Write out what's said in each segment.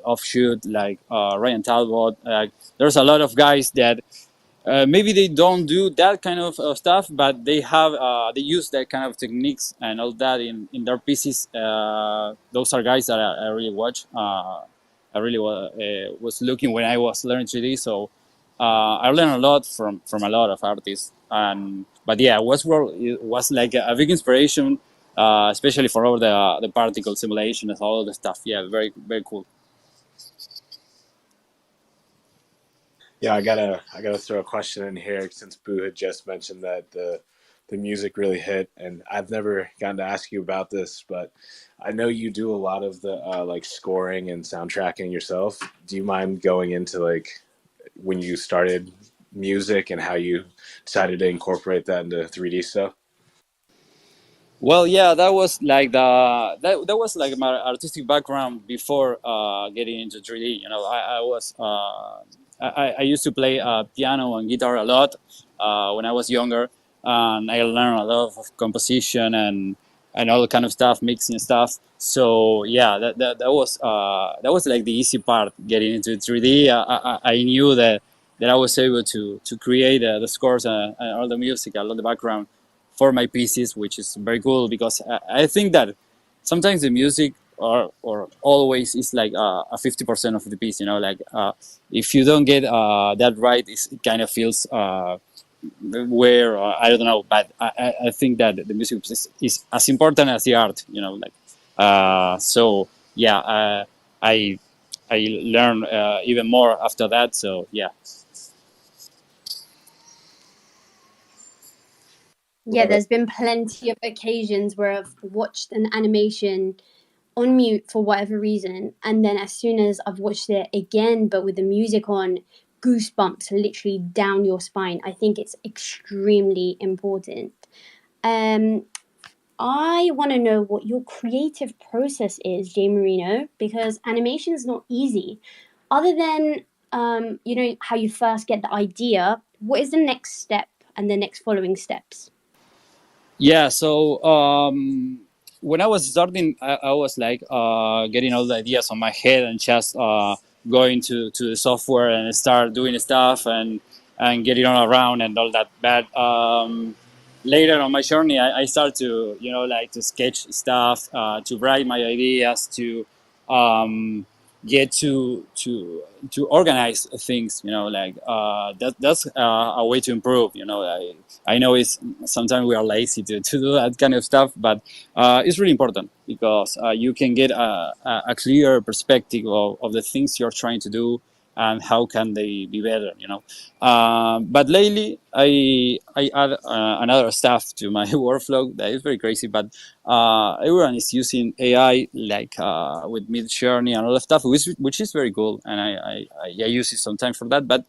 offshoot, like Ryan Talbot. There's a lot of guys that maybe they don't do that kind of stuff, but they have they use that kind of techniques and all that in their pieces. Those are guys that I really watch. I really was looking when I was learning 3D, so I learned a lot from a lot of artists. And but yeah, Westworld, it was like a big inspiration, especially for all the particle simulation and all the stuff. Yeah, very very cool. Yeah, I gotta throw a question in here since Boo had just mentioned that the music really hit, and I've never gotten to ask you about this, but I know you do a lot of the like scoring and soundtracking yourself. Do you mind going into like when you started music and how you decided to incorporate that into 3D stuff? Well, yeah, that was like that was like my artistic background before getting into 3D. You know, I was I used to play piano and guitar a lot when I was younger, and I learned a lot of composition and all kind of stuff, mixing stuff. So yeah, that was like the easy part getting into 3D. I knew that I was able to create the scores and all the music, all the background for my pieces, which is very cool because I think that sometimes the music or always is like a 50% of the piece. You know, like if you don't get that right, it kind of feels where I don't know. But I think that the music is as important as the art. You know, like so yeah. I I learned even more after that. So yeah. Yeah, there's been plenty of occasions where I've watched an animation on mute for whatever reason, and then as soon as I've watched it again, but with the music on, goosebumps literally down your spine. I think it's extremely important. I want to know what your creative process is, JMARINO, because animation is not easy. Other than you know how you first get the idea, what is the next step and the next following steps? Yeah, so when I was starting, I was like getting all the ideas on my head and just going to the software and start doing stuff and getting all around and all that. But later on my journey, I started to, you know, like to sketch stuff, to write my ideas, to get to organize things. You know, like that's a way to improve. You know, I know it's sometimes we are lazy to do that kind of stuff, but it's really important because you can get a clear perspective of the things you're trying to do and how can they be better, you know. But lately, I add another stuff to my workflow that is very crazy, but everyone is using AI like with Mid Journey and all that stuff, which is very cool, and I use it sometimes for that, but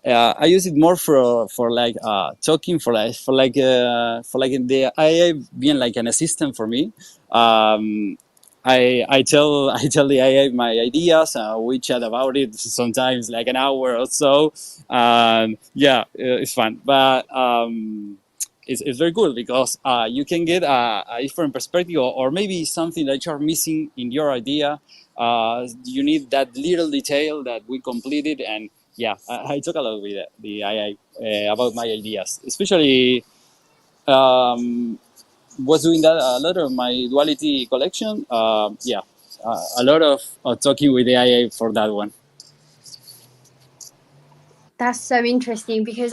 I use it more for like talking for like the AI being like an assistant for me. I tell I tell the AI my ideas. We chat about it sometimes like an hour or so. Yeah, it's fun, but it's very cool because you can get a different perspective or maybe something that you're missing in your idea. You need that little detail that we completed, and yeah, I talk a lot with the AI about my ideas, especially. Was doing that a lot of my duality collection. Yeah, a lot of talking with the AI for that one. That's so interesting because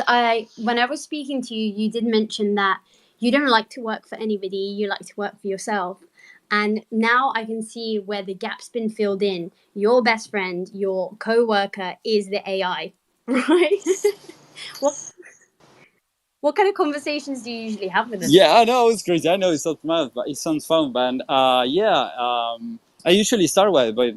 when I was speaking to you, you did mention that you don't like to work for anybody, you like to work for yourself. And now I can see where the gap's been filled in. Your best friend, your co-worker is the AI, right? What kind of conversations do you usually have with them? Yeah, I know it's crazy. I know it's not fun, but it sounds fun. But yeah, I usually start with, but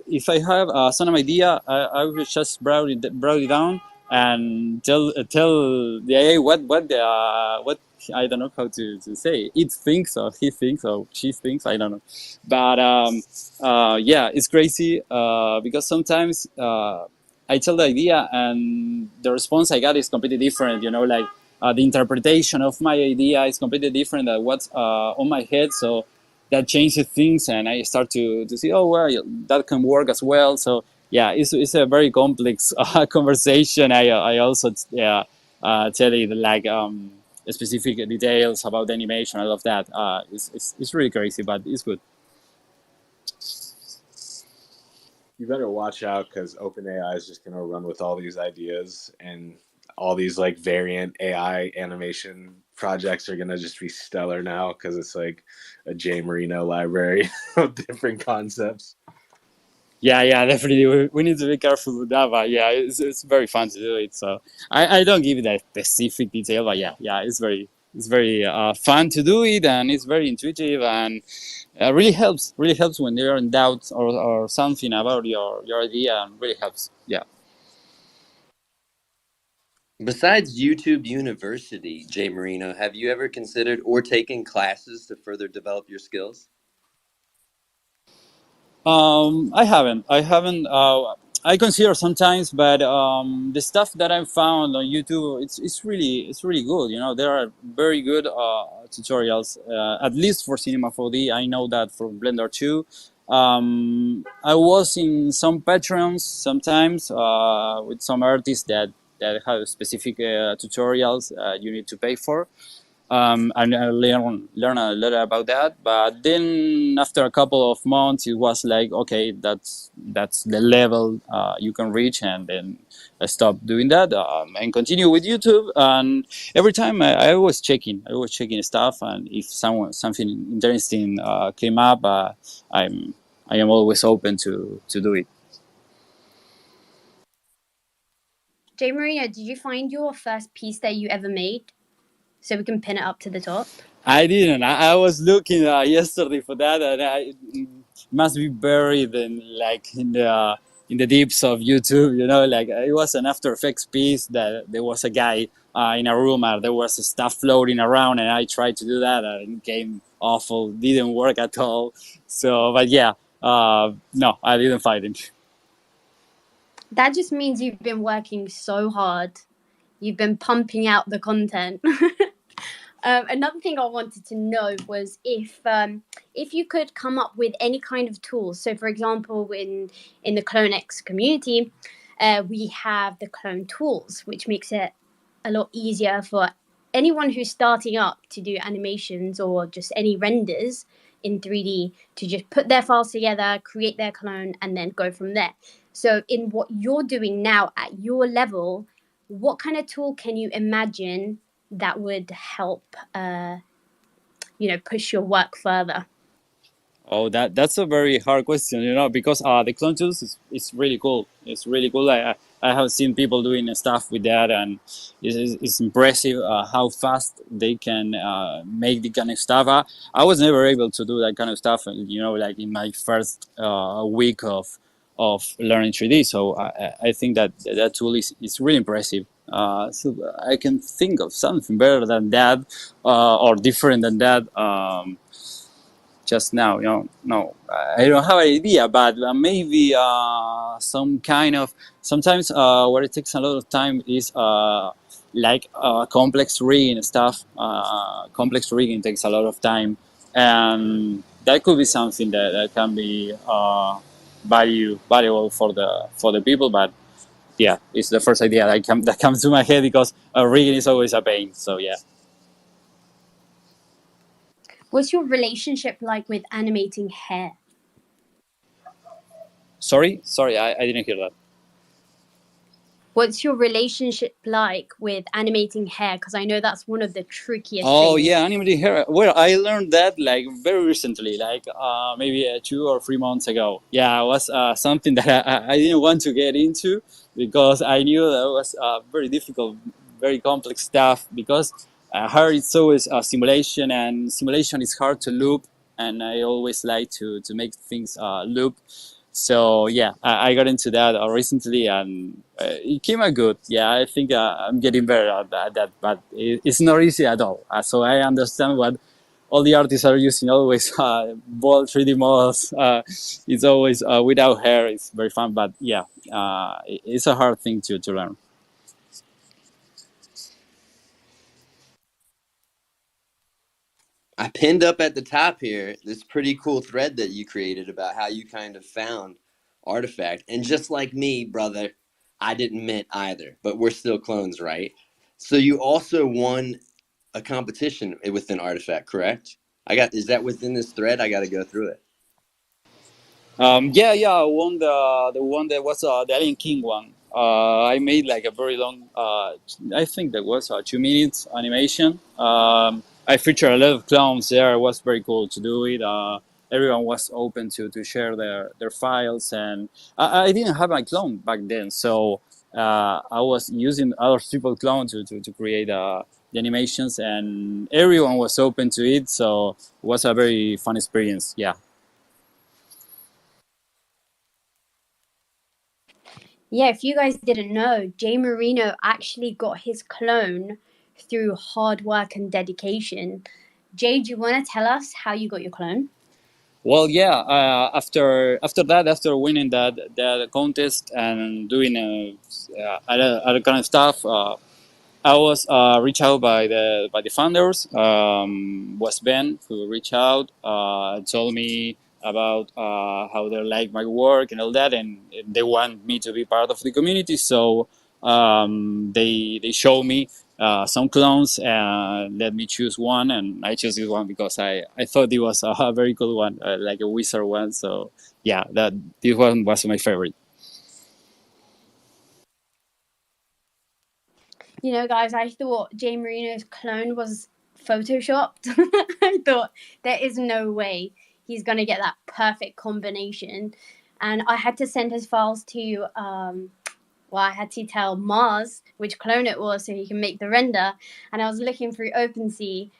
if I have some idea, I will just browse it down and tell the AI what I don't know how to say. It thinks or he thinks or she thinks. I don't know, but yeah, it's crazy because sometimes I tell the idea and the response I got is completely different. You know, like. The interpretation of my idea is completely different than what's on my head. So that changes things, and I start to see, oh well, that can work as well. So yeah, it's a very complex conversation. I also tell it like specific details about the animation. I love that. It's really crazy, but it's good. You better watch out because OpenAI is just going to run with all these ideas, and all these like variant AI animation projects are going to just be stellar now because it's like a JMARINO library of different concepts. Yeah, definitely. We need to be careful with that, but yeah, it's very fun to do it. So I don't give it a specific detail, but yeah, it's very fun to do it, and it's very intuitive, and really helps when you're in doubt or something about your idea, and really helps. Yeah. Besides YouTube University, Jay Marino, have you ever considered or taken classes to further develop your skills? I haven't. I haven't. I consider sometimes, but the stuff that I found on YouTube, it's really good. You know, there are very good tutorials. At least for Cinema 4D, I know that from Blender 2. I was in some Patreons sometimes with some artists that have specific tutorials you need to pay for, and I learn a lot about that. But then after a couple of months, it was like, okay, that's the level you can reach, and then I stopped doing that and continue with YouTube. And every time I was checking stuff, and if something interesting came up, I'm I am always open to do it. Jay Marina, did you find your first piece that you ever made so we can pin it up to the top? I didn't. I was looking yesterday for that, and it must be buried in the deeps of YouTube. You know, like it was an After Effects piece that there was a guy in a room, and there was stuff floating around, and I tried to do that, and it came awful. Didn't work at all. So, but yeah, no, I didn't find it. That just means you've been working so hard. You've been pumping out the content. Another thing I wanted to know was if you could come up with any kind of tools. So, for example, in the CloneX community, we have the clone tools, which makes it a lot easier for anyone who's starting up to do animations or just any renders in 3D to just put their files together, create their clone, and then go from there. So, in what you're doing now at your level, what kind of tool can you imagine that would help push your work further? Oh, that's a very hard question, you know, because the clone tools is really cool. It's really cool. I have seen people doing stuff with that, and it's impressive how fast they can make the kind of stuff. I was never able to do that kind of stuff, you know, like in my first week of learning 3D. So I think that that tool is really impressive. So I can think of something better than that or different than that. Just now, you know, no, I don't have an idea, but maybe some kind of sometimes what it takes a lot of time is like complex rigging stuff. Complex rigging takes a lot of time, and that could be something that can be valuable for the people. But yeah, it's the first idea that comes to my head because rigging is always a pain. So yeah. What's your relationship like with animating hair? Sorry, I didn't hear that. What's your relationship like with animating hair? Because I know that's one of the trickiest Oh things. yeah, animated hair. Well, I learned that like very recently, like maybe 2 or 3 months ago. Yeah, it was something that I didn't want to get into because I knew that it was very difficult, very complex stuff. Because hair is always a simulation, and simulation is hard to loop. And I always like to make things loop. So yeah, I got into that recently, and it came out good. Yeah, I think I'm getting better at that, but it's not easy at all. So I understand what all the artists are using. Always bold 3D models. It's always without hair. It's very fun, but yeah, it's a hard thing to learn. I pinned up at the top here this pretty cool thread that you created about how you kind of found Artifact. And just like me, brother, I didn't mint either, but we're still clones, right? So you also won a competition within Artifact, correct? Is that within this thread? I got to go through it. Yeah, I won the one that was the Alien King one. I made like a very long, I think that was a 2 minutes animation. I featured a lot of clowns there. It was very cool to do it. Everyone was open to share their files, and I didn't have my clone back then, so I was using other people's clone to create the animations, and everyone was open to it. So it was a very fun experience. Yeah. Yeah, if you guys didn't know, JMARINO actually got his clone through hard work and dedication. Jay, do you want to tell us how you got your clone? Well, yeah. After winning that contest and doing other kind of stuff, I was reached out by the founders. Was Ben who reached out, told me about how they like my work and all that, and they want me to be part of the community. So they showed me some clones and let me choose one, and I chose this one because I thought it was a very cool one, like a wizard one. So yeah, that this one was my favorite. You know, guys, I thought JMARINO's clone was photoshopped. I thought there is no way he's going to get that perfect combination. And I had to send his files to, I had to tell Mars which clone it was so he can make the render. And I was looking through OpenSea,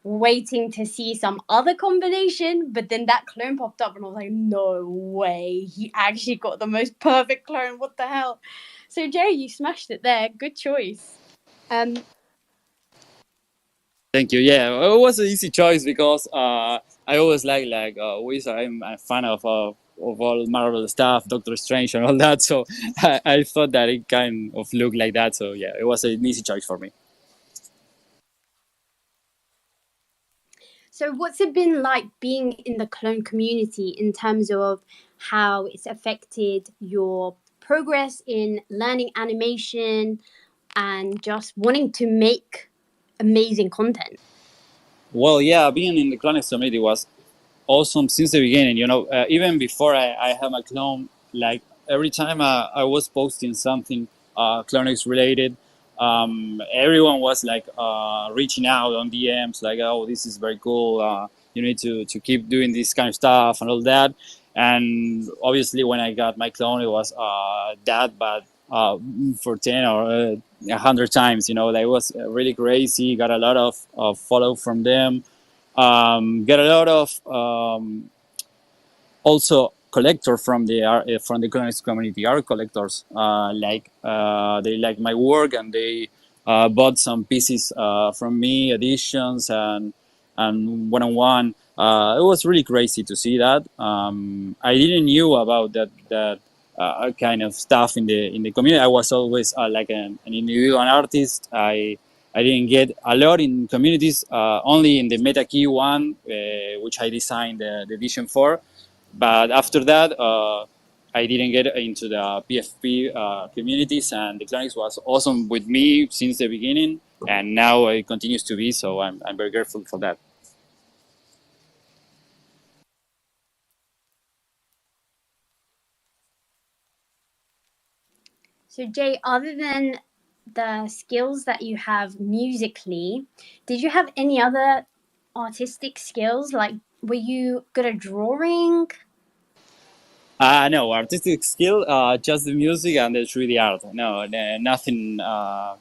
waiting to see some other combination, but then that clone popped up and I was like, no way, he actually got the most perfect clone. What the hell? So Jay, you smashed it there. Good choice. Thank you. Yeah, it was an easy choice because I always like Wizard. I'm a fan of all Marvel stuff, Doctor Strange, and all that. So I thought that it kind of looked like that. So yeah, it was an easy choice for me. So what's it been like being in the clone community in terms of how it's affected your progress in learning animation and just wanting to make amazing content? Well, yeah, being in the CloneX community was awesome since the beginning. Even before I had my clone, like every time I was posting something CloneX related, everyone was like reaching out on DMs, like, "Oh, this is very cool. You need to keep doing this kind of stuff and all that." And obviously, when I got my clone, it was that, but for 10 or 100 times. Like it was really crazy. Got a lot of follow from them. Get a lot of also collector from the CloneX community, art collectors. They like my work and they bought some pieces from me, editions and one on one. It was really crazy to see that. I didn't knew about that kind of stuff in the community. I was always like an individual artist. I didn't get a lot in communities, only in the MetaKey one, which I designed the edition for. But after that, I didn't get into the PFP communities, and the CloneX was awesome with me since the beginning, and now it continues to be. So I'm very grateful for that. So Jay, other than the skills that you have musically, did you have any other artistic skills? Like, were you good at drawing? No, artistic skill, just the music and the 3D art. No, nothing. No,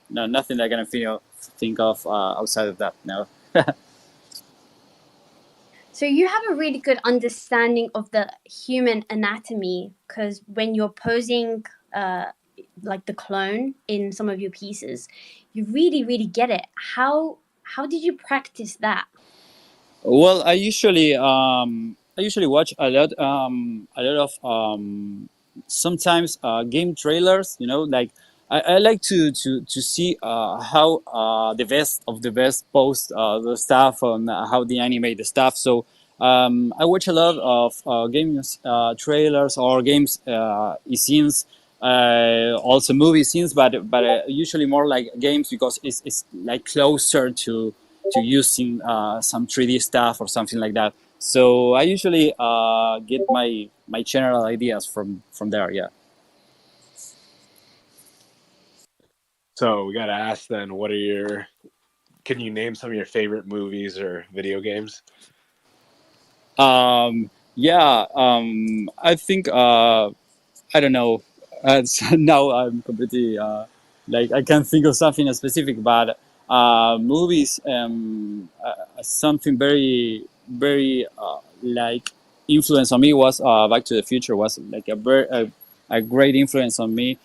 nothing I can think of outside of that. No. So you have a really good understanding of the human anatomy because when you're posing like the clone in some of your pieces, you really get it. How did you practice that? Well, I usually watch a lot of sometimes game trailers. Like I like to see how the best of the best post the stuff on how they animate the stuff. So I watch a lot of games trailers or games scenes, also movie scenes, but usually more like games because it's like closer to using some 3D stuff or something like that. So I usually get my general ideas from there. Yeah. So we got to ask then, what are your? Can you name some of your favorite movies or video games? Yeah. I think I don't know. Now I'm completely like I can't think of something specific, but movies. Something very like influence on me was Back to the Future was like a great influence on me.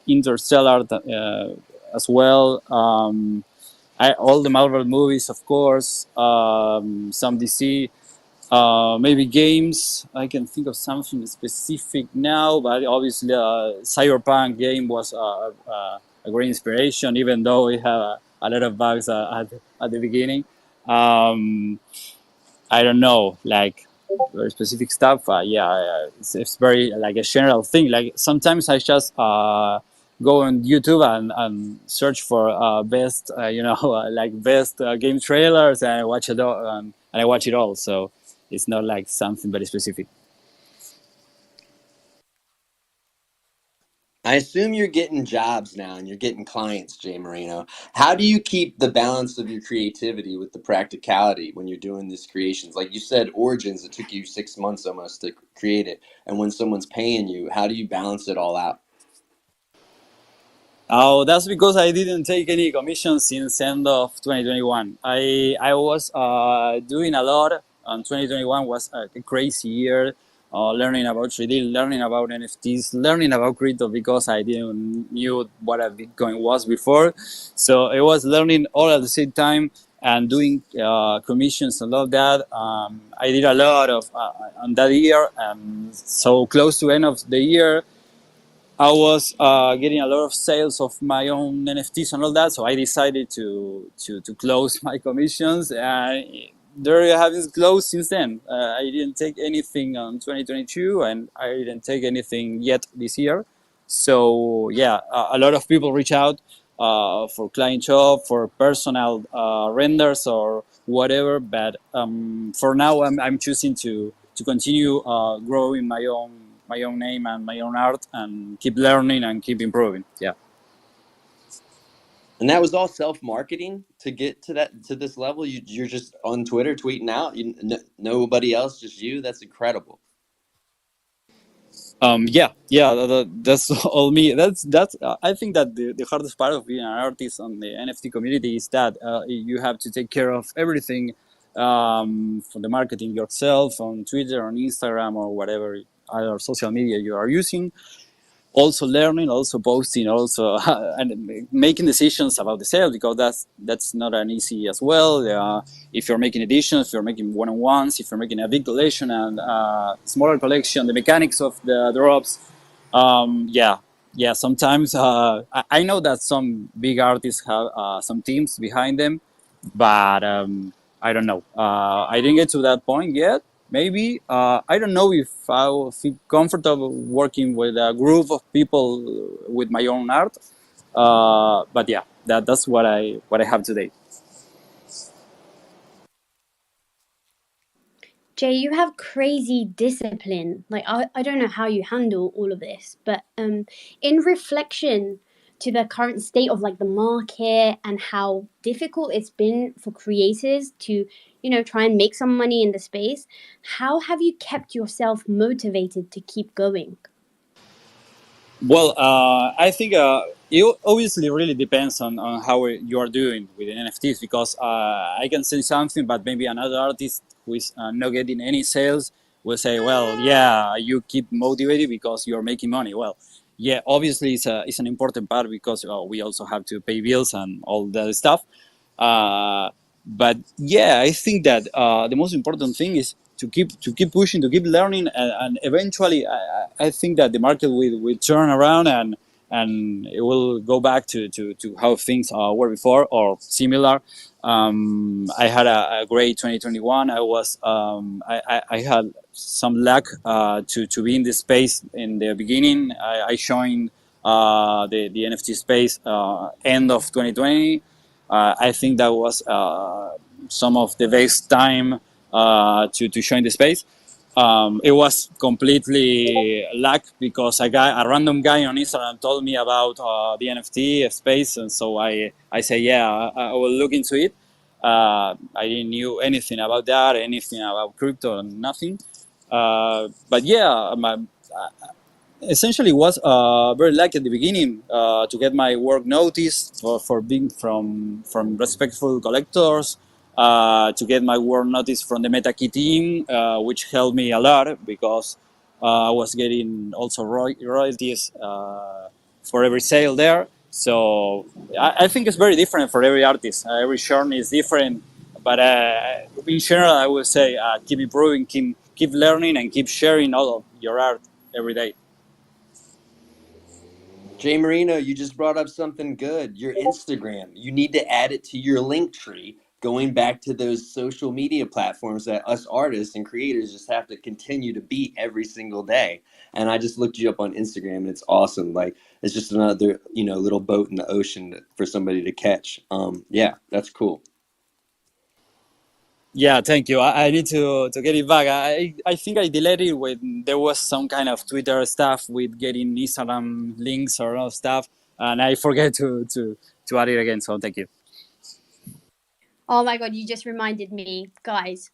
Interstellar as well. All the Marvel movies, of course. Some DC. Maybe games. I can think of something specific now, but obviously, Cyberpunk game was a great inspiration, even though it had a lot of bugs at the beginning. Um, I don't know, like very specific stuff. Yeah, it's very like a general thing. Like sometimes I just go on YouTube and search for best, like best game trailers, and I watch it all. And I watch it all. So it's not like something very specific. I assume you're getting jobs now and you're getting clients, JMARINO. How do you keep the balance of your creativity with the practicality when you're doing these creations? Like you said, Origins, it took you 6 months almost to create it. And when someone's paying you, how do you balance it all out? Oh, that's because I didn't take any commissions since end of 2021. I was doing a lot. 2021 was a crazy year, learning about 3D, learning about NFTs, learning about crypto because I didn't knew what a Bitcoin was before. So it was learning all at the same time and doing commissions and all of that. I did a lot of on that year. So close to end of the year, I was getting a lot of sales of my own NFTs and all that, so I decided to close my commissions, and there you have it closed since then. I didn't take anything on 2022, and I didn't take anything yet this year. So yeah, a lot of people reach out for client job, for personal renders or whatever, but for now I'm choosing to continue growing my own name and my own art and keep learning and keep improving. Yeah. And that was all self-marketing to get to this level. You're just on Twitter tweeting out. Nobody else, just you. That's incredible. Yeah, that's all me. That's. I think that the hardest part of being an artist on the NFT community is that you have to take care of everything for the marketing yourself on Twitter, on Instagram, or whatever other social media you are using. Also learning, also posting, also and making decisions about the sale because that's not an easy as well. If you're making editions, if you're making one-on-ones, if you're making a big collection and smaller collection, the mechanics of the drops, yeah. Sometimes I know that some big artists have some teams behind them, but I don't know. I didn't get to that point yet. Maybe I don't know if I will feel comfortable working with a group of people with my own art. But yeah, that's what I have today. Jay, you have crazy discipline. Like I don't know how you handle all of this, but in reflection to the current state of like the market and how difficult it's been for creators to, try and make some money in the space, how have you kept yourself motivated to keep going? Well, I think it obviously really depends on how you are doing with the NFTs because I can say something, but maybe another artist who is not getting any sales will say, well, yeah, you keep motivated because you're making money. Well, yeah, obviously it's an important part because we also have to pay bills and all that stuff. Uh, but yeah, I think that the most important thing is to keep pushing, to keep learning, and eventually, I think that the market will turn around and it will go back to how things were before or similar. I had a great 2021. I had some luck to be in this space in the beginning. I joined the NFT space end of 2020. I think that was some of the best time to join the space. It was completely luck because a random guy on Instagram told me about the NFT space, and so I say yeah, I will look into it. I didn't knew anything about that, anything about crypto, nothing. But yeah, essentially was very lucky at the beginning to get my work noticed for being from respectful collectors, to get my work noticed from the MetaKey team, which helped me a lot because I was getting also royalties for every sale there. So I think it's very different for every artist. Every journey is different, but in general, I would say keep improving, keep learning, and keep sharing all of your art every day. JMARINO, you just brought up something good. Your Instagram. You need to add it to your link tree, going back to those social media platforms that us artists and creators just have to continue to beat every single day. And I just looked you up on Instagram, and it's awesome. Like, it's just another, little boat in the ocean for somebody to catch. Yeah, that's cool. Yeah, thank you. I need to get it back. I think I deleted it when there was some kind of Twitter stuff with getting Instagram links or other stuff, and I forget to add it again. So thank you. Oh my god, you just reminded me, guys.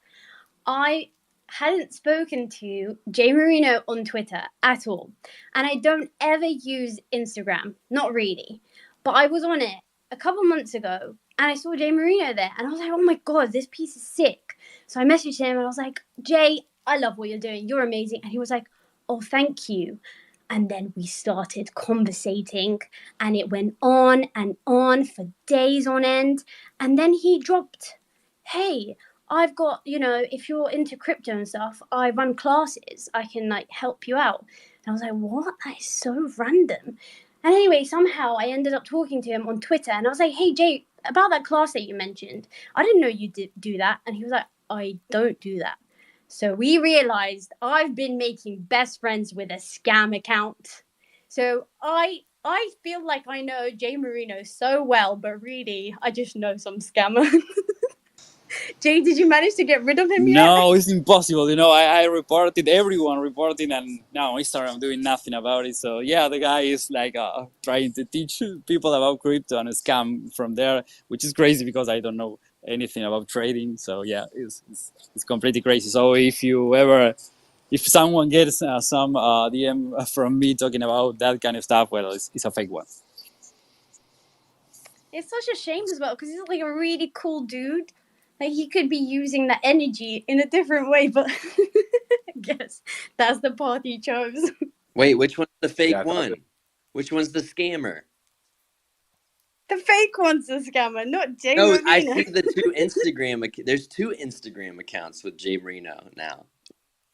I hadn't spoken to JMARINO on Twitter at all. And I don't ever use Instagram. Not really. But I was on it a couple months ago and I saw JMARINO there and I was like, oh my god, this piece is sick. So I messaged him and I was like, Jay, I love what you're doing. You're amazing. And he was like, oh, thank you. And then we started conversating and it went on and on for days on end. And then he dropped, hey, I've got, if you're into crypto and stuff, I run classes. I can help you out. And I was like, what? That is so random. And anyway, somehow I ended up talking to him on Twitter and I was like, hey, Jay, about that class that you mentioned, I didn't know you did do that. And he was like, I don't do that. So we realized I've been making best friends with a scam account. So I feel like I know JMARINO so well, but really, I just know some scammer. Jay, did you manage to get rid of him yet? No, it's impossible. I reported, everyone reporting, and now Instagram doing nothing about it. So yeah, the guy is trying to teach people about crypto and scam from there, which is crazy because I don't know anything about trading. So yeah, it's completely crazy. So if someone gets some DM from me talking about that kind of stuff, well, it's a fake one. It's such a shame as well because he's like a really cool dude. Like he could be using that energy in a different way, but I guess that's the path he chose. Wait, which one's the fake one? Which one's the scammer? The fake one's the scammer, not JMARINO. No, I see the two Instagram. There's two Instagram accounts with JMARINO now.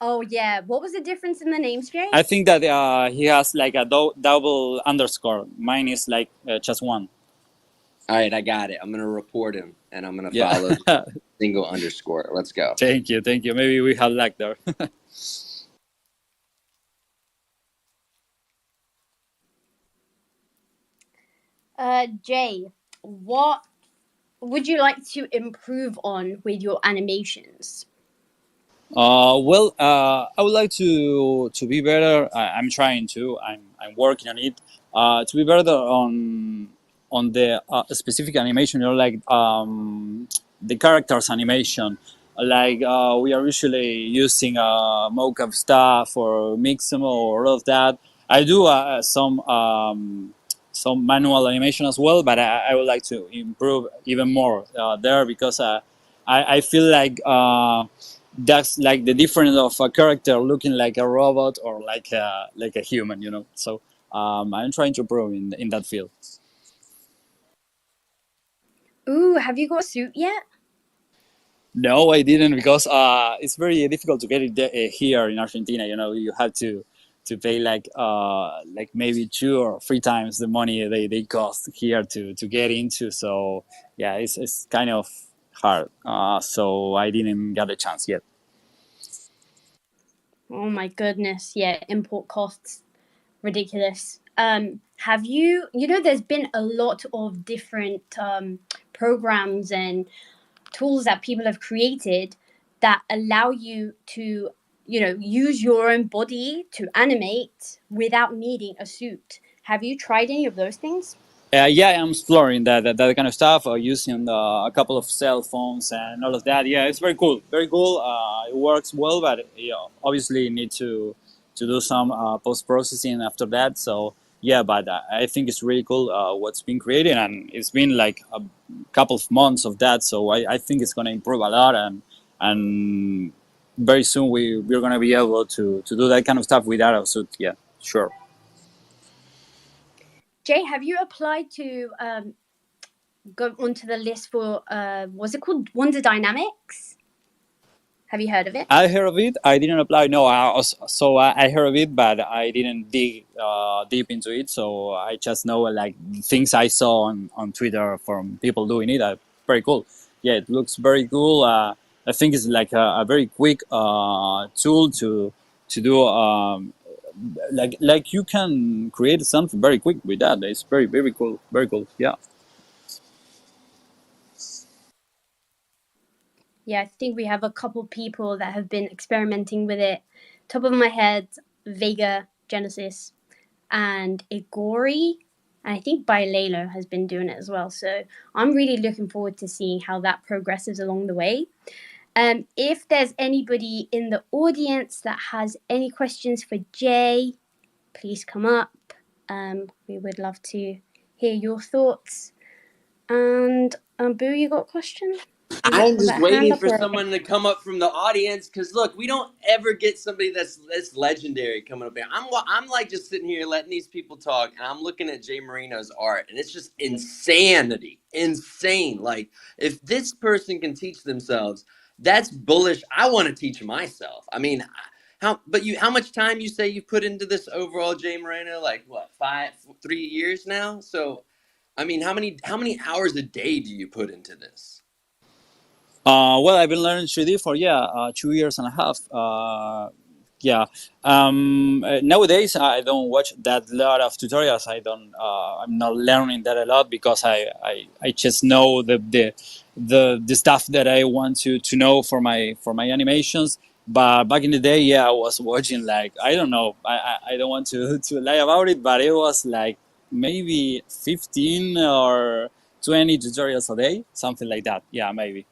Oh yeah, what was the difference in the names, Jay? I think that he has like a double underscore. Mine is just one. All right, I got it. I'm gonna report him, and I'm gonna follow single underscore. Let's go. Thank you. Maybe we have luck there. Jay, what would you like to improve on with your animations? Well, I would like to be better. I'm trying to. I'm working on it. To be better on the specific animation, the characters animation. We are usually using mocap stuff or Mixamo or all of that. I do some manual animation as well, but I would like to improve even more there because I feel like that's like the difference of a character looking like a robot or like a human. So I'm trying to improve in that field. Ooh, have you got a suit yet? No, I didn't because it's very difficult to get it here in Argentina. You have to to pay like maybe 2 or 3 times the money they cost here to get into. So yeah, it's kind of hard. So I didn't get a chance yet. Oh my goodness, yeah, import costs, ridiculous. Have you, there's been a lot of different programs and tools that people have created that allow you to, use your own body to animate without needing a suit. Have you tried any of those things? Yeah, I'm exploring that kind of stuff, using a couple of cell phones and all of that. Yeah, it's very cool, very cool. It works well, but obviously you need to do some post processing after that. So yeah, but I think it's really cool what's been created, and it's been like a couple of months of that. So I think it's going to improve a lot, and very soon we're going to be able to do that kind of stuff without a suit. Yeah, sure. Jay, have you applied to go onto the list for what's it called, Wonder Dynamics? Have you heard of it? I heard of it. I didn't apply. No, I heard of it, but I didn't dig deep into it. So I just know like things I saw on Twitter from people doing it. Very cool. Yeah, it looks very cool. I think it's like a very quick tool to do. Like you can create something very quick with that. It's very cool. Very cool. Yeah. Yeah, I think we have a couple people that have been experimenting with it. Top of my head, Vega Genesis and Igori. And I think Bailelo has been doing it as well. So I'm really looking forward to seeing how that progresses along the way. If there's anybody in the audience that has any questions for Jay, please come up. We would love to hear your thoughts. And Boo, you got a question? I'm just waiting for someone to come up from the audience, because look, we don't ever get somebody that's legendary coming up here. I'm like just sitting here letting these people talk, and I'm looking at JMARINO's art, and it's just insanity, insane. Like, if this person can teach themselves, that's bullish. I want to teach myself. I mean, how much time you say you've put into this overall, JMARINO? Like what, 3 years now? So, I mean, how many hours a day do you put into this? Well, I've been learning 3D for 2 years and a half. Yeah. Nowadays, I don't watch that lot of tutorials. I'm not learning that a lot because I just know the stuff that I want to know for my animations. But back in the day, yeah, I was watching like, I don't know. I don't want to lie about it, but it was like maybe 15 or 20 tutorials a day, something like that. Yeah, maybe.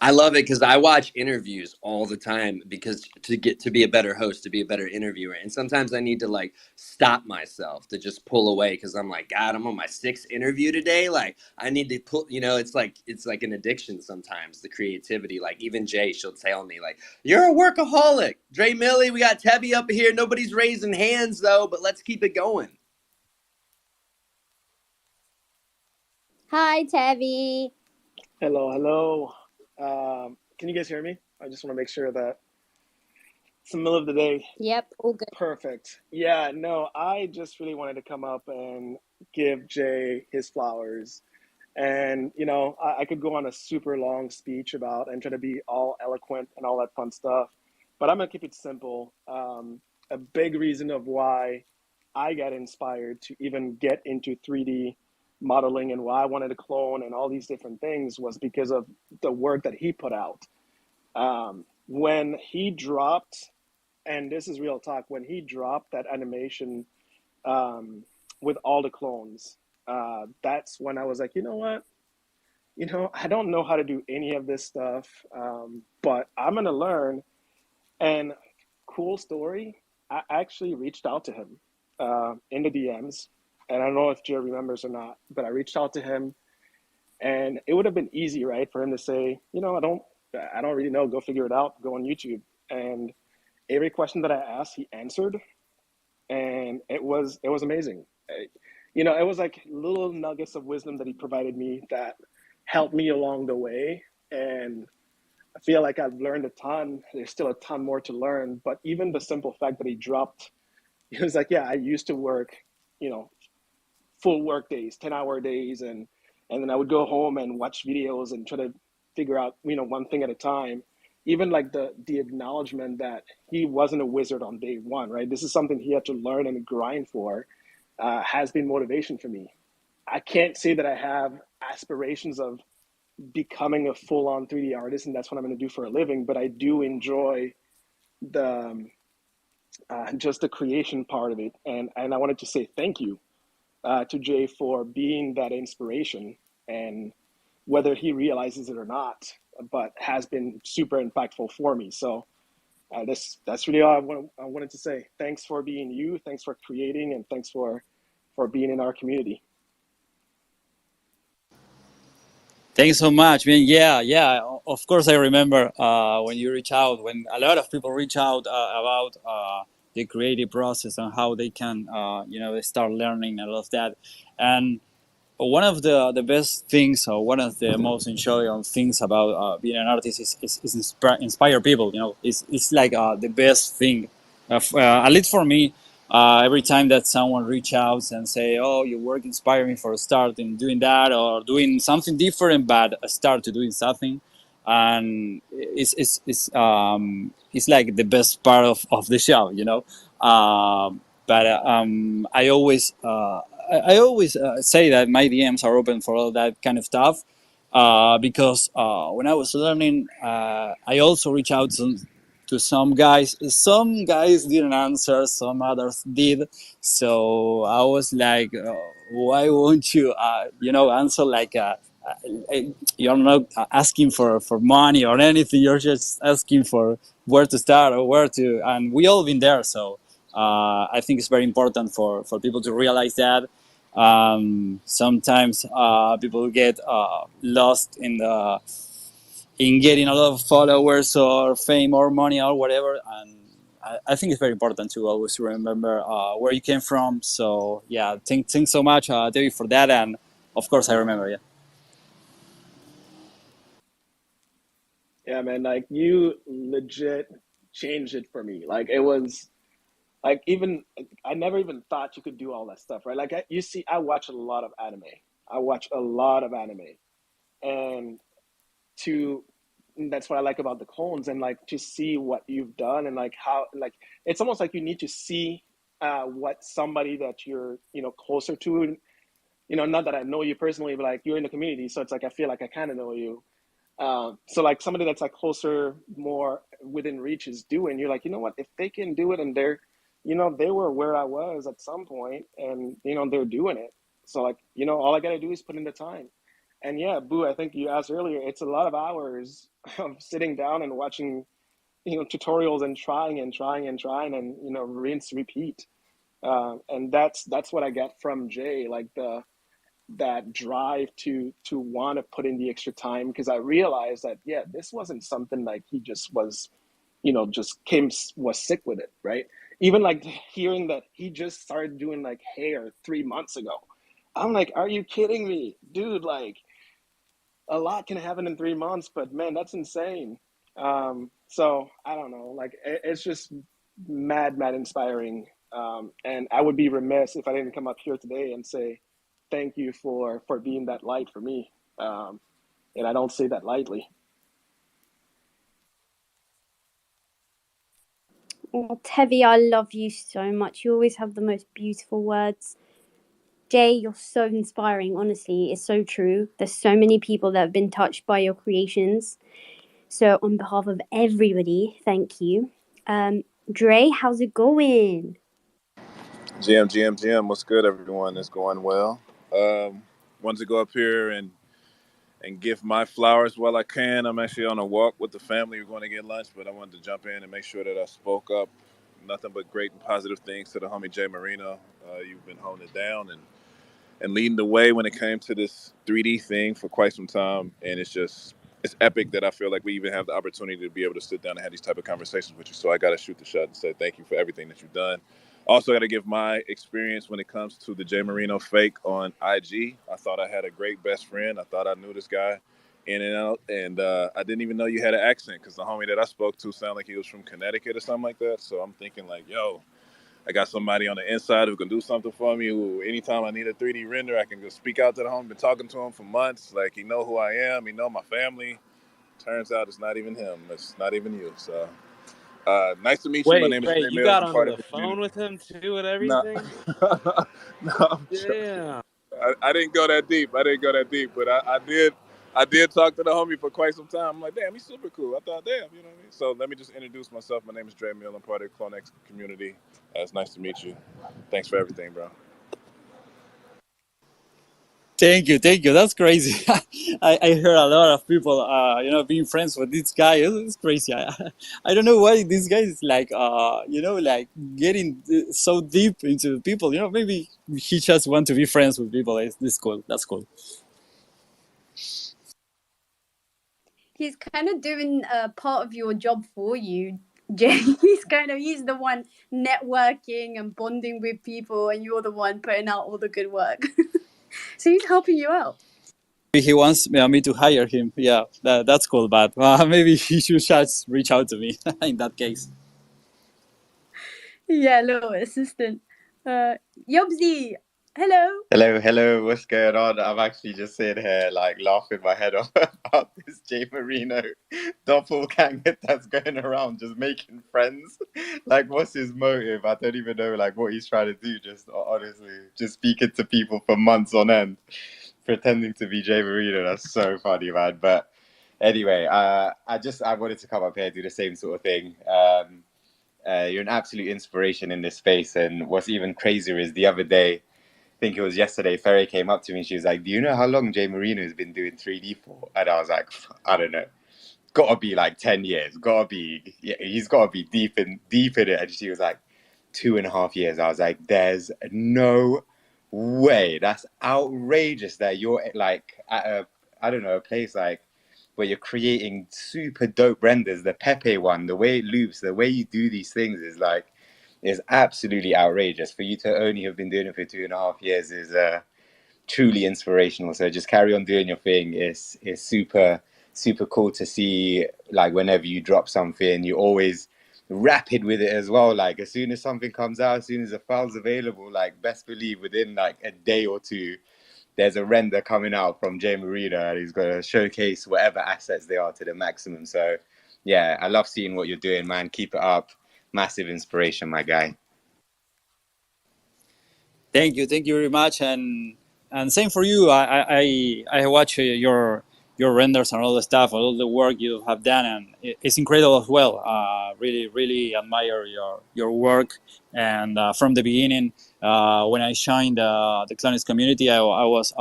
I love it because I watch interviews all the time, because to be a better host, to be a better interviewer. And sometimes I need to like stop myself to just pull away, because I'm like, God, I'm on my 6th interview today. Like, I need to pull, it's like an addiction sometimes, the creativity. Like, even Jay, she'll tell me like, you're a workaholic. Dre Millie, we got Tebby up here. Nobody's raising hands though, but let's keep it going. Hi, Tebby. Hello. Can you guys hear me? I just want to make sure that it's the middle of the day. Yep, all good. Perfect. Yeah, no, I just really wanted to come up and give Jay his flowers. And, I could go on a super long speech about and try to be all eloquent and all that fun stuff, but I'm going to keep it simple. A big reason of why I got inspired to even get into 3D modeling and why I wanted to clone and all these different things was because of the work that he put out. When he dropped, and this is real talk, when he dropped that animation with all the clones, that's when I was like, you know what? I don't know how to do any of this stuff, but I'm going to learn. And cool story, I actually reached out to him in the DMs. And I don't know if Joe remembers or not, but I reached out to him, and it would have been easy, right, for him to say, I don't really know, go figure it out, go on YouTube. And every question that I asked, he answered, and it was amazing. It was like little nuggets of wisdom that he provided me that helped me along the way. And I feel like I've learned a ton. There's still a ton more to learn, but even the simple fact that he was like, yeah, I used to work, you know, full work days, 10-hour days, and then I would go home and watch videos and try to figure out, you know, one thing at a time. Even like the acknowledgement that he wasn't a wizard on day one, right? This is something he had to learn and grind for, has been motivation for me. I can't say that I have aspirations of becoming a full-on 3D artist and that's what I'm going to do for a living, but I do enjoy the just the creation part of it, and I wanted to say thank you to Jay for being that inspiration, and whether he realizes it or not, but has been super impactful for me. So that's really all I wanted to say. Thanks for being you. Thanks for creating, and thanks for being in our community. Thanks so much, man. Yeah, yeah. Of course, I remember when you reach out, when a lot of people reach out about the creative process and how they can, they start learning a lot of that. And one of the best things, or one of the most enjoyable things about being an artist is inspire people. It's like the best thing, at least for me. Every time that someone reach out and say, "Oh, your work inspired me for starting doing that or doing something different," but start to doing something, and it's like the best part of the show, but I always say that my DMs are open for all that kind of stuff, because when I was learning, I also reached out to some guys. Some guys didn't answer, some others did. So I was like, why won't you, answer like you're not asking for money or anything. You're just asking for where to start or where to, and we all been there. So I think it's very important for people to realize that. Sometimes people get lost in getting a lot of followers or fame or money or whatever, and I think it's very important to always remember where you came from. So yeah, thanks so much, David, for that, and of course I remember. Yeah. Yeah, man, like you legit changed it for me. Like it was like even I never even thought you could do all that stuff, right? Like you see, I watch a lot of anime. I watch a lot of anime, and to that's what I like about the clones, and like to see what you've done and like how like it's almost like you need to see what somebody that you're closer to, not that I know you personally, but like you're in the community, so it's like I feel like I kind of know you. So like somebody that's like closer, more within reach is doing. You're like, you know what? If they can do it, and they're, they were where I was at some point, and they're doing it. So like, all I gotta do is put in the time. And yeah, Boo, I think you asked earlier. It's a lot of hours of sitting down and watching, tutorials and trying and trying and trying and rinse, repeat. And that's what I get from Jay. Like that drive to want to put in the extra time, because I realized that this wasn't something like he just was just was sick with it, right? Even like hearing that he just started doing like hair 3 months ago, I'm like, are you kidding me, dude? Like a lot can happen in 3 months, but man, that's insane. So I don't know, like it's just mad inspiring. And I would be remiss if I didn't come up here today and say thank you for being that light for me. And I don't say that lightly. Oh, Tevi, I love you so much. You always have the most beautiful words. Jay, you're so inspiring. Honestly, it's so true. There's so many people that have been touched by your creations. So on behalf of everybody, thank you. Dre, how's it going? GM, what's good, everyone? It's going well. Wanted to go up here and give my flowers while I can. I'm actually on a walk with the family. We're going to get lunch, but I wanted to jump in and make sure that I spoke up. Nothing but great and positive things to the homie JMARINO. You've been holding it down and leading the way when it came to this 3D thing for quite some time. And it's epic that I feel like we even have the opportunity to be able to sit down and have these type of conversations with you. So I got to shoot the shot and say thank you for everything that you've done. Also got to give my experience when it comes to the JMARINO fake on IG. I thought I had a great best friend. I thought I knew this guy. in and out. And I didn't even know you had an accent because the homie that I spoke to sounded like he was from Connecticut or something like that. So I'm thinking like, yo, I got somebody on the inside who can do something for me. Who, anytime I need a 3D render, I can just speak out to the homie. Been talking to him for months. Like, he know who I am. He know my family. Turns out it's not even him. It's not even you. So nice to meet you. My Wait, name is wait, Jay you Mills. got I'm onto part of the the phone community. with him too and No, everything? no, I'm joking. Damn. I didn't go that deep. I didn't go that deep, but I did. I did talk to the homie for quite some time. I'm like, damn, he's super cool. I thought, damn, you know what I mean? So let me just introduce myself. My name is Dre Mill. I'm part of the CloneX community. It's nice to meet you. Thanks for everything, bro. Thank you, thank you. That's crazy. I heard a lot of people, being friends with this guy. It's crazy. I don't know why this guy is like, like getting so deep into people. Maybe he just want to be friends with people. It's cool. That's cool. He's kind of doing part of your job for you, Jay. He's the one networking and bonding with people, and you're the one putting out all the good work. So he's helping you out. He wants me to hire him. Yeah, that's cool. But maybe he should just reach out to me in that case. Yeah, little assistant. Yobzi, hello. Hello, what's going on? I'm actually just sitting here, like, laughing my head off about this JMARINO doppelganger that's going around just making friends. Like, what's his motive? I don't even know, like, what he's trying to do, just honestly. Just speaking to people for months on end, pretending to be JMARINO. That's so funny, man. But anyway, I wanted to come up here and do the same sort of thing. You're an absolute inspiration in this space, and what's even crazier is the other day, I think it was yesterday, Ferry came up to me and she was like, do you know how long JMARINO has been doing 3D for? And I was like, I don't know. Gotta be like 10 years. He's gotta be deep in it. And she was like, 2.5 years. I was like, there's no way. That's outrageous that you're like at a place like where you're creating super dope renders. The Pepe one, the way it loops, the way you do these things is absolutely outrageous. For you to only have been doing it for 2.5 years is truly inspirational. So just carry on doing your thing. It's super cool to see. Like, whenever you drop something, you're always rapid with it as well. Like, as soon as something comes out, as soon as a file's available, like, best believe within like a day or two, there's a render coming out from JMARINO and he's going to showcase whatever assets they are to the maximum. So yeah, I love seeing what you're doing, man. Keep it up. Massive inspiration, my guy. Thank you very much, and same for you. I watch your renders and all the stuff, all the work you have done, and it's incredible as well. Really admire your work, and from the beginning, when I joined the CloneX community, I was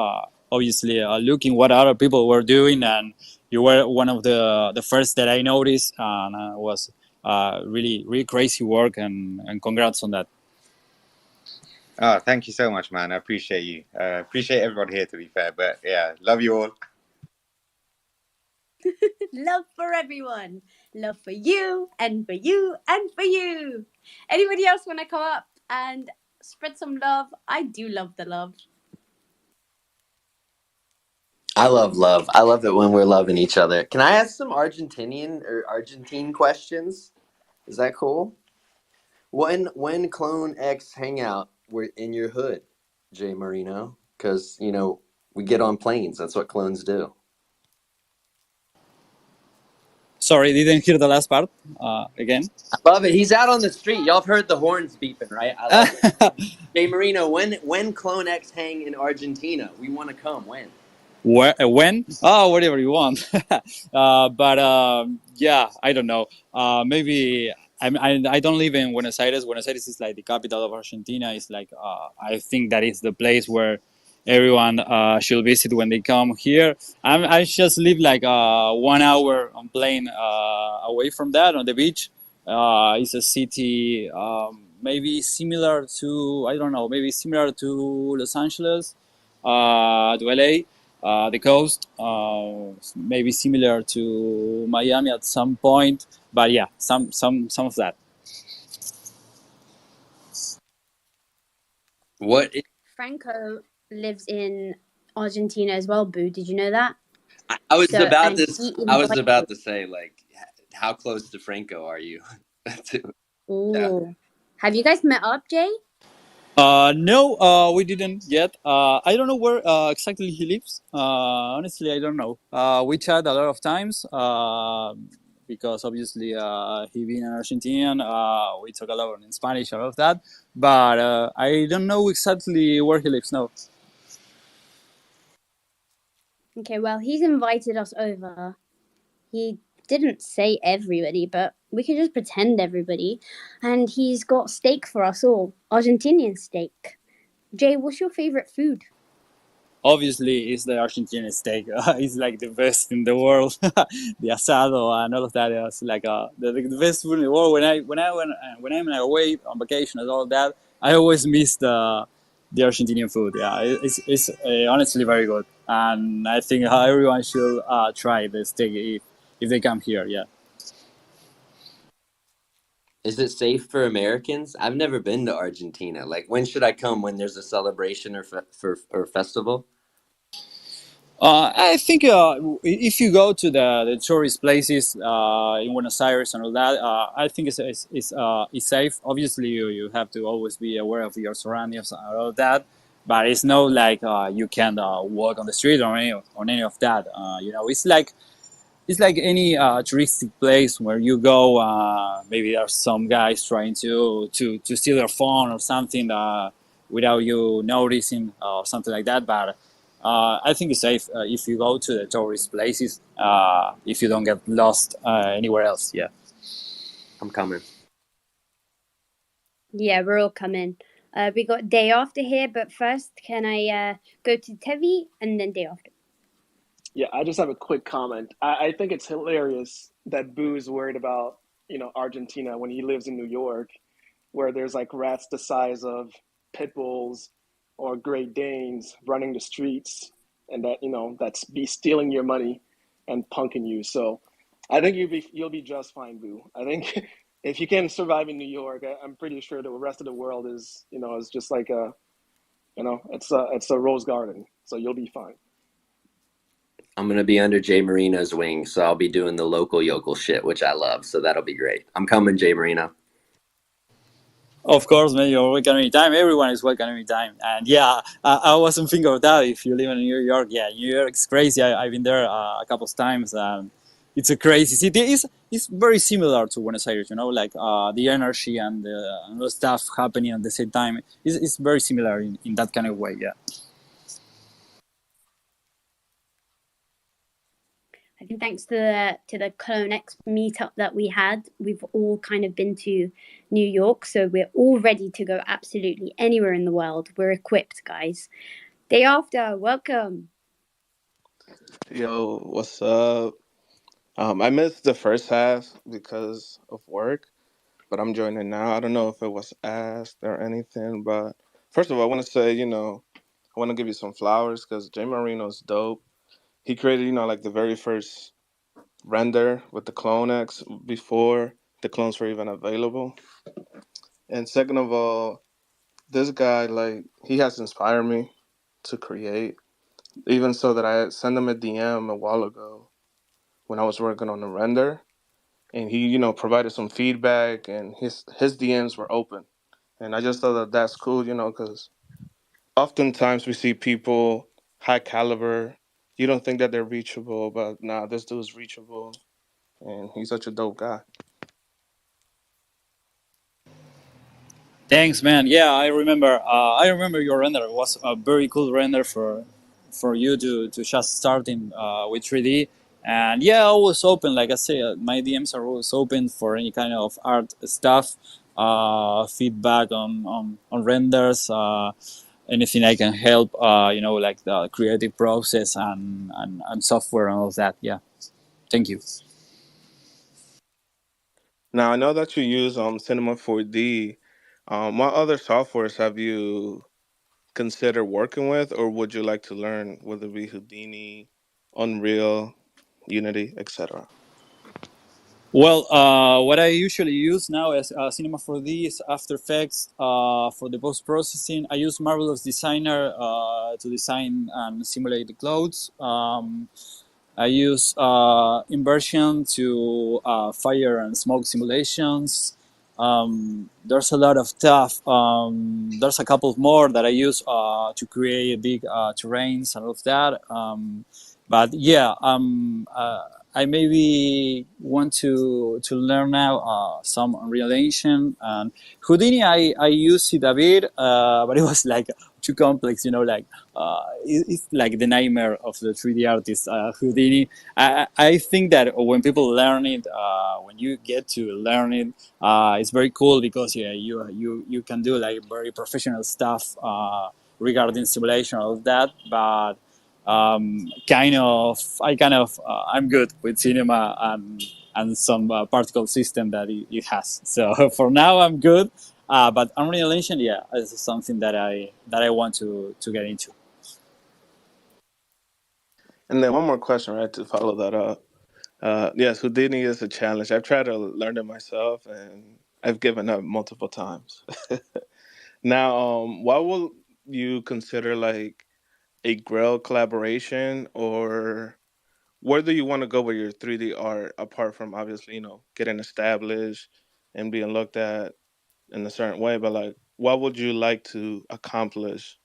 obviously looking what other people were doing, and you were one of the first that I noticed, and it was really crazy work, and congrats on that. Oh, thank you so much, man. I appreciate you. Appreciate everyone here, to be fair. But yeah, love you all. Love for everyone. Love for you and for you and for you. Anybody else want to come up and spread some love? I do love the love. I love love. I love it when we're loving each other. Can I ask some Argentine questions? Is that cool? When CloneX hangout were in your hood, JMARINO? Because we get on planes. That's what clones do. Sorry, didn't hear the last part. Again. I love it. He's out on the street. Y'all have heard the horns beeping, right? I love it. JMARINO, when CloneX hang in Argentina, we want to come. When? When? Oh, whatever you want. But yeah, I don't know. Maybe I don't live in Buenos Aires. Buenos Aires is like the capital of Argentina. It's like I think that is the place where everyone should visit when they come here. I just live like 1 hour on plane away from that on the beach. It's a city maybe similar to, I don't know, maybe similar to Los Angeles, to LA. The coast, maybe similar to Miami at some point, but yeah, some of that. What? Franco lives in Argentina as well, Boo. Did you know that? I was So, about and to. he I was invited. about to say, like, how close to Franco are you? Yeah. Oh, have you guys met up, Jay? No, we didn't yet. I don't know where exactly he lives. Honestly, I don't know. We chat a lot of times because obviously he being an Argentinian, we talk a lot in Spanish, all of that. But I don't know exactly where he lives now. Okay, well, he's invited us over. He didn't say everybody, but we can just pretend everybody. And he's got steak for us all, Argentinian steak. Jay, what's your favorite food? Obviously it's the Argentine steak. It's like the best in the world. The asado and all of that is like the best food in the world. When I'm away on vacation and all that, I always miss the Argentinian food. Yeah, it's honestly very good, and I think everyone should try the steak if they come here. Yeah. Is it safe for Americans? I've never been to Argentina. Like, when should I come? When there's a celebration or festival? I think if you go to the tourist places in Buenos Aires and all that, I think it's safe. Obviously, you have to always be aware of your surroundings and all of that. But it's not like you can walk on the street or any of that. It's like any touristic place where you go. Maybe there are some guys trying to steal your phone or something without you noticing or something like that. But I think it's safe if you go to the tourist places. If you don't get lost anywhere else, yeah. I'm coming. Yeah, we're all coming. We got day after here, but first, can I go to Tevi and then day after? Yeah, I just have a quick comment. I think it's hilarious that Boo's worried about, Argentina when he lives in New York, where there's like rats the size of pit bulls or Great Danes running the streets, and that's be stealing your money and punking you. So I think you'll be just fine, Boo. I think if you can survive in New York, I'm pretty sure the rest of the world is just like it's a rose garden. So you'll be fine. I'm gonna be under JMARINO's wing, so I'll be doing the local yokel shit, which I love. So that'll be great. I'm coming, JMARINO. Of course, man, you're welcome anytime. Everyone is welcome anytime. And yeah, I wasn't thinking of that. If you live in New York, yeah, New York's crazy. I've been there a couple of times. It's a crazy city. It's very similar to Buenos Aires, like the energy and the stuff happening at the same time. It's very similar in that kind of way, yeah. I think thanks to the CloneX meetup that we had, we've all kind of been to New York, so we're all ready to go absolutely anywhere in the world. We're equipped, guys. Day after, welcome. Yo, what's up? I missed the first half because of work, but I'm joining now. I don't know if it was asked or anything, but first of all, I want to say, I want to give you some flowers because Jay Marino's dope. He created, like the very first render with the CloneX before the clones were even available. And second of all, this guy, like, he has inspired me to create, even so that I sent him a DM a while ago when I was working on the render. And he, provided some feedback, and his DMs were open. And I just thought that that's cool, because oftentimes we see people high caliber, you don't think that they're reachable, but nah, this dude's reachable, and he's such a dope guy. Thanks, man. Yeah, I remember. I remember your render. It was a very cool render for you to just starting with 3D. And yeah, always open. Like I say, my DMs are always open for any kind of art stuff, feedback on renders, anything I can help. Like the creative process and software and all of that. Yeah, thank you. Now I know that you use Cinema 4D. What other softwares have you considered working with, or would you like to learn, whether it be Houdini, Unreal, Unity, etc.? Well, what I usually use now is Cinema 4D, is After Effects for the post processing. I use Marvelous Designer to design and simulate the clothes. I use inversion to fire and smoke simulations. There's a lot of stuff. There's a couple more that I use to create big terrains and all of that. But yeah, I maybe want to learn now some Unreal Engine and Houdini. I use it a bit, but it was like too complex. Like it's like the nightmare of the 3D artist. Houdini. I think that when people learn it, when you get to learn it, it's very cool because yeah, you can do like very professional stuff regarding simulation all of that, but I'm good with cinema and some particle system that it has. So for now, I'm good. But Unreal Engine, yeah, is something that I want to get into. And then one more question, right, to follow that up. Yes, Houdini is a challenge. I've tried to learn it myself, and I've given up multiple times. Now, what will you consider like a Grail collaboration, or where do you want to go with your 3D art apart from obviously, getting established and being looked at in a certain way, but like what would you like to accomplish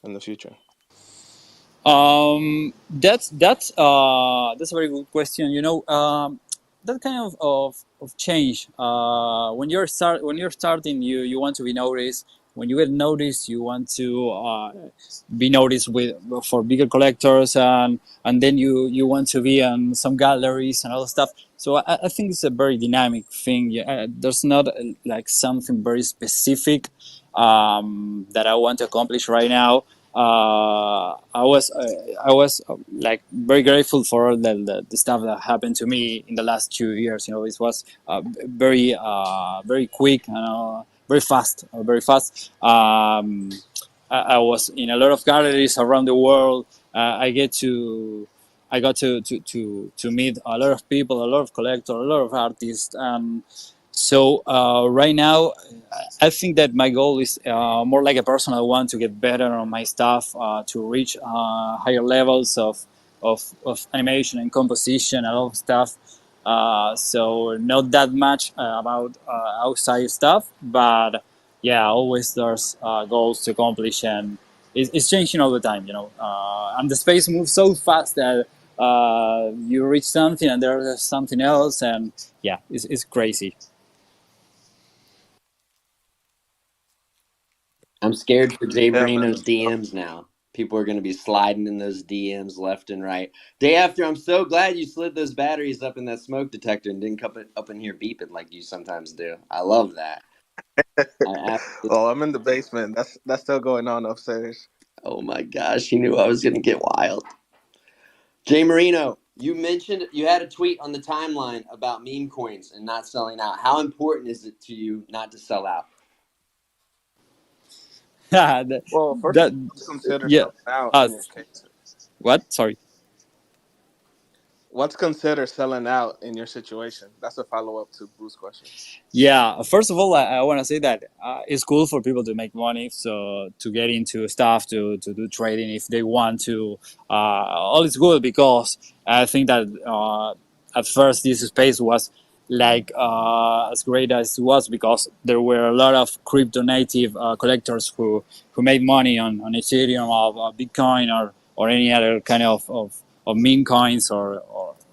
in the future? That's a very good question. That kind of change. When you're starting, you want to be noticed. When you get noticed, you want to be noticed with for bigger collectors, and then you want to be on some galleries and all that stuff. So I think it's a very dynamic thing. Yeah, there's not like something very specific that I want to accomplish right now. I was like very grateful for all the stuff that happened to me in the last 2 years. It was very quick, very fast, very fast. I was in a lot of galleries around the world. I got to meet a lot of people, a lot of collectors, a lot of artists, and so right now, I think that my goal is more like a personal one to get better on my stuff, to reach higher levels of animation and composition and all of stuff. So not that much about outside stuff, but yeah, always there's goals to accomplish, and it's changing all the time. And the space moves so fast that you reach something and there's something else, and yeah, it's crazy. I'm scared for Yeah, man. JMARINO's DMs now. People are going to be sliding in those DMs left and right. Day after, I'm so glad you slid those batteries up in that smoke detector and didn't come up in here beeping like you sometimes do. I love that. I absolutely. Oh, I'm in the basement. That's still going on upstairs. Oh my gosh, he knew I was going to get wild. JMARINO, you mentioned you had a tweet on the timeline about meme coins and not selling out. How important is it to you not to sell out? that, Well, first of that all, what's considered yeah. selling out Uh, in your case? what? Sorry. What's considered selling out in your situation? That's a follow up to Bruce's question. Yeah, first of all, I want to say that it's cool for people to make money, so to get into stuff, to do trading if they want to. All is good because I think that at first this space was like as great as it was because there were a lot of crypto native collectors who made money on Ethereum or Bitcoin or any other kind of meme coins or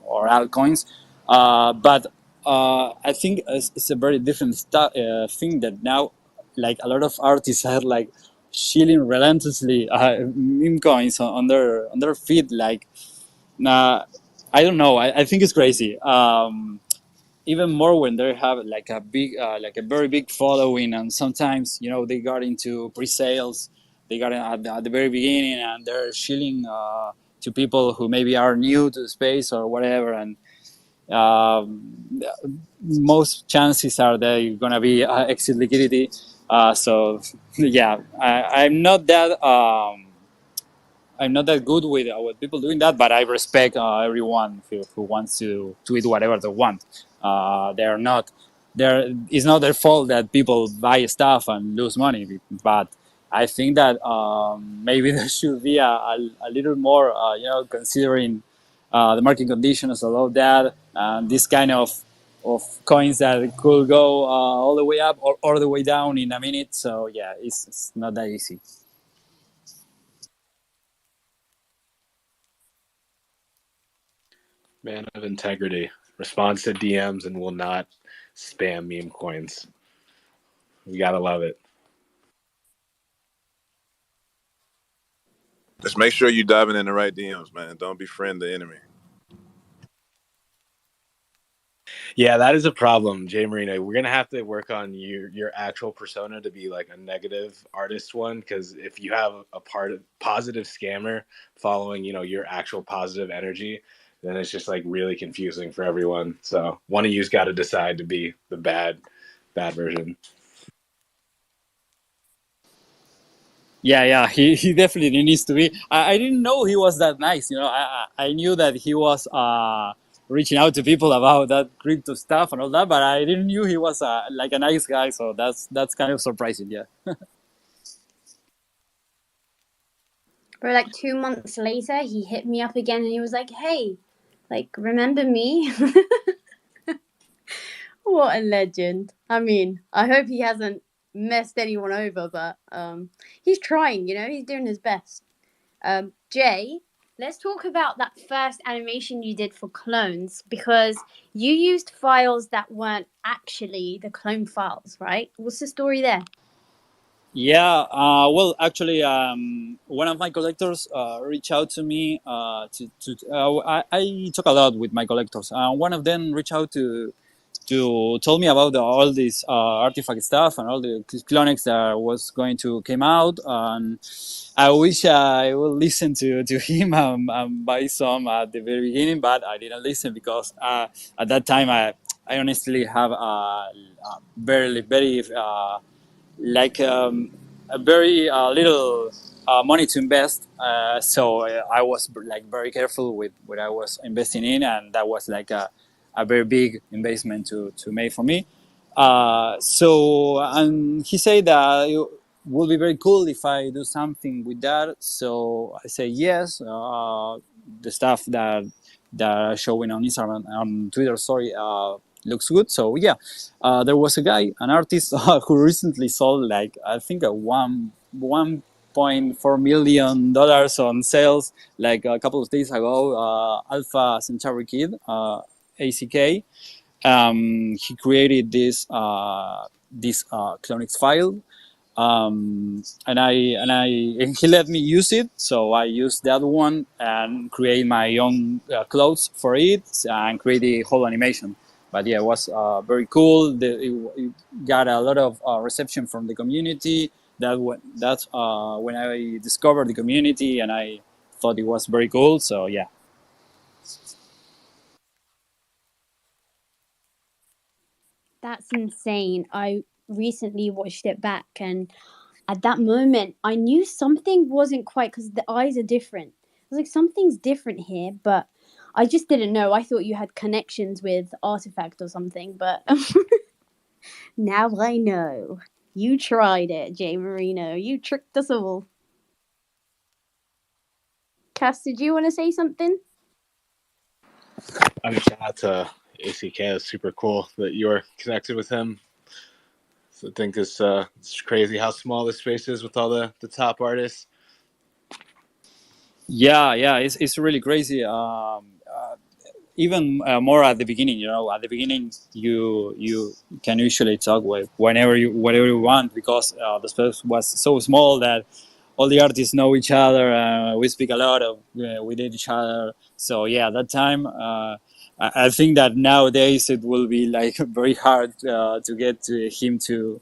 altcoins. But I think it's a very different thing that now, like a lot of artists are like shilling relentlessly meme coins on their feed. Like, I don't know. I think it's crazy. Even more when they have like like a very big following, and sometimes they got into pre-sales. They got in at the very beginning, and they're shilling to people who maybe are new to the space or whatever, and most chances are that you're gonna be exit liquidity. So yeah, I'm not that good with people doing that, but I respect everyone who wants to tweet whatever they want. They're not there. It's not their fault that people buy stuff and lose money, but I think that maybe there should be a little more, considering the market conditions allow that. This kind of coins that could go all the way up or all the way down in a minute. So yeah, it's not that easy. Man of integrity, responds to DMs and will not spam meme coins. We gotta love it. Just make sure you're diving in the right DMs, man. Don't befriend the enemy. Yeah, that is a problem, JMARINO. We're gonna have to work on your actual persona to be like a negative artist one, because if you have a part of positive scammer following, your actual positive energy, then it's just like really confusing for everyone. So one of you's got to decide to be the bad version. Yeah, he definitely needs to be. I didn't know he was that nice. I knew that he was reaching out to people about that crypto stuff and all that, but I didn't knew he was like a nice guy. So that's kind of surprising. Yeah. But like 2 months later, he hit me up again and he was like, "Hey, like, remember me?" What a legend. I mean, I hope he hasn't messed anyone over, but he's trying, he's doing his best. Jay, let's talk about that first animation you did for clones, because you used files that weren't actually the clone files, right? What's the story there? Yeah, well, actually, one of my collectors reached out to me. I talk a lot with my collectors. One of them reached out to told me about all this artifact stuff and all the CloneX that was going to came out. And I wish I would listen to him and buy some at the very beginning, but I didn't listen because at that time I honestly have very like a very little money to invest. So I was like very careful with what I was investing in, and that was like a very big investment to make for me. So and he said that it would be very cool if I do something with that. So I say yes. The stuff that are showing on Instagram, on Twitter, sorry, looks good. So yeah, there was a guy, an artist, who recently sold like I think a $1.4 million on sales like a couple of days ago. Alpha Centauri Kid, ACK. He created this CloneX file, and he let me use it, so I used that one and create my own clothes for it and create the whole animation. But yeah, it was very cool. It got a lot of reception from the community. That's when I discovered the community, and I thought it was very cool. So yeah. That's insane. I recently watched it back, and at that moment, I knew something wasn't quite, because the eyes are different. I was like, something's different here, but I just didn't know. I thought you had connections with Artifact or something, but now I know. You tried it, JMARINO. You tricked us all. Cass, did you want to say something? I mean, shout out to ACK. It's super cool that you're connected with him. So I think it's crazy how small this space is with all the top artists. Yeah, it's really crazy. Even more at the beginning, at the beginning you can usually talk with whatever you want, because the space was so small that all the artists know each other. We speak a lot of with each other. So yeah, that time I think that nowadays it will be like very hard to get to him to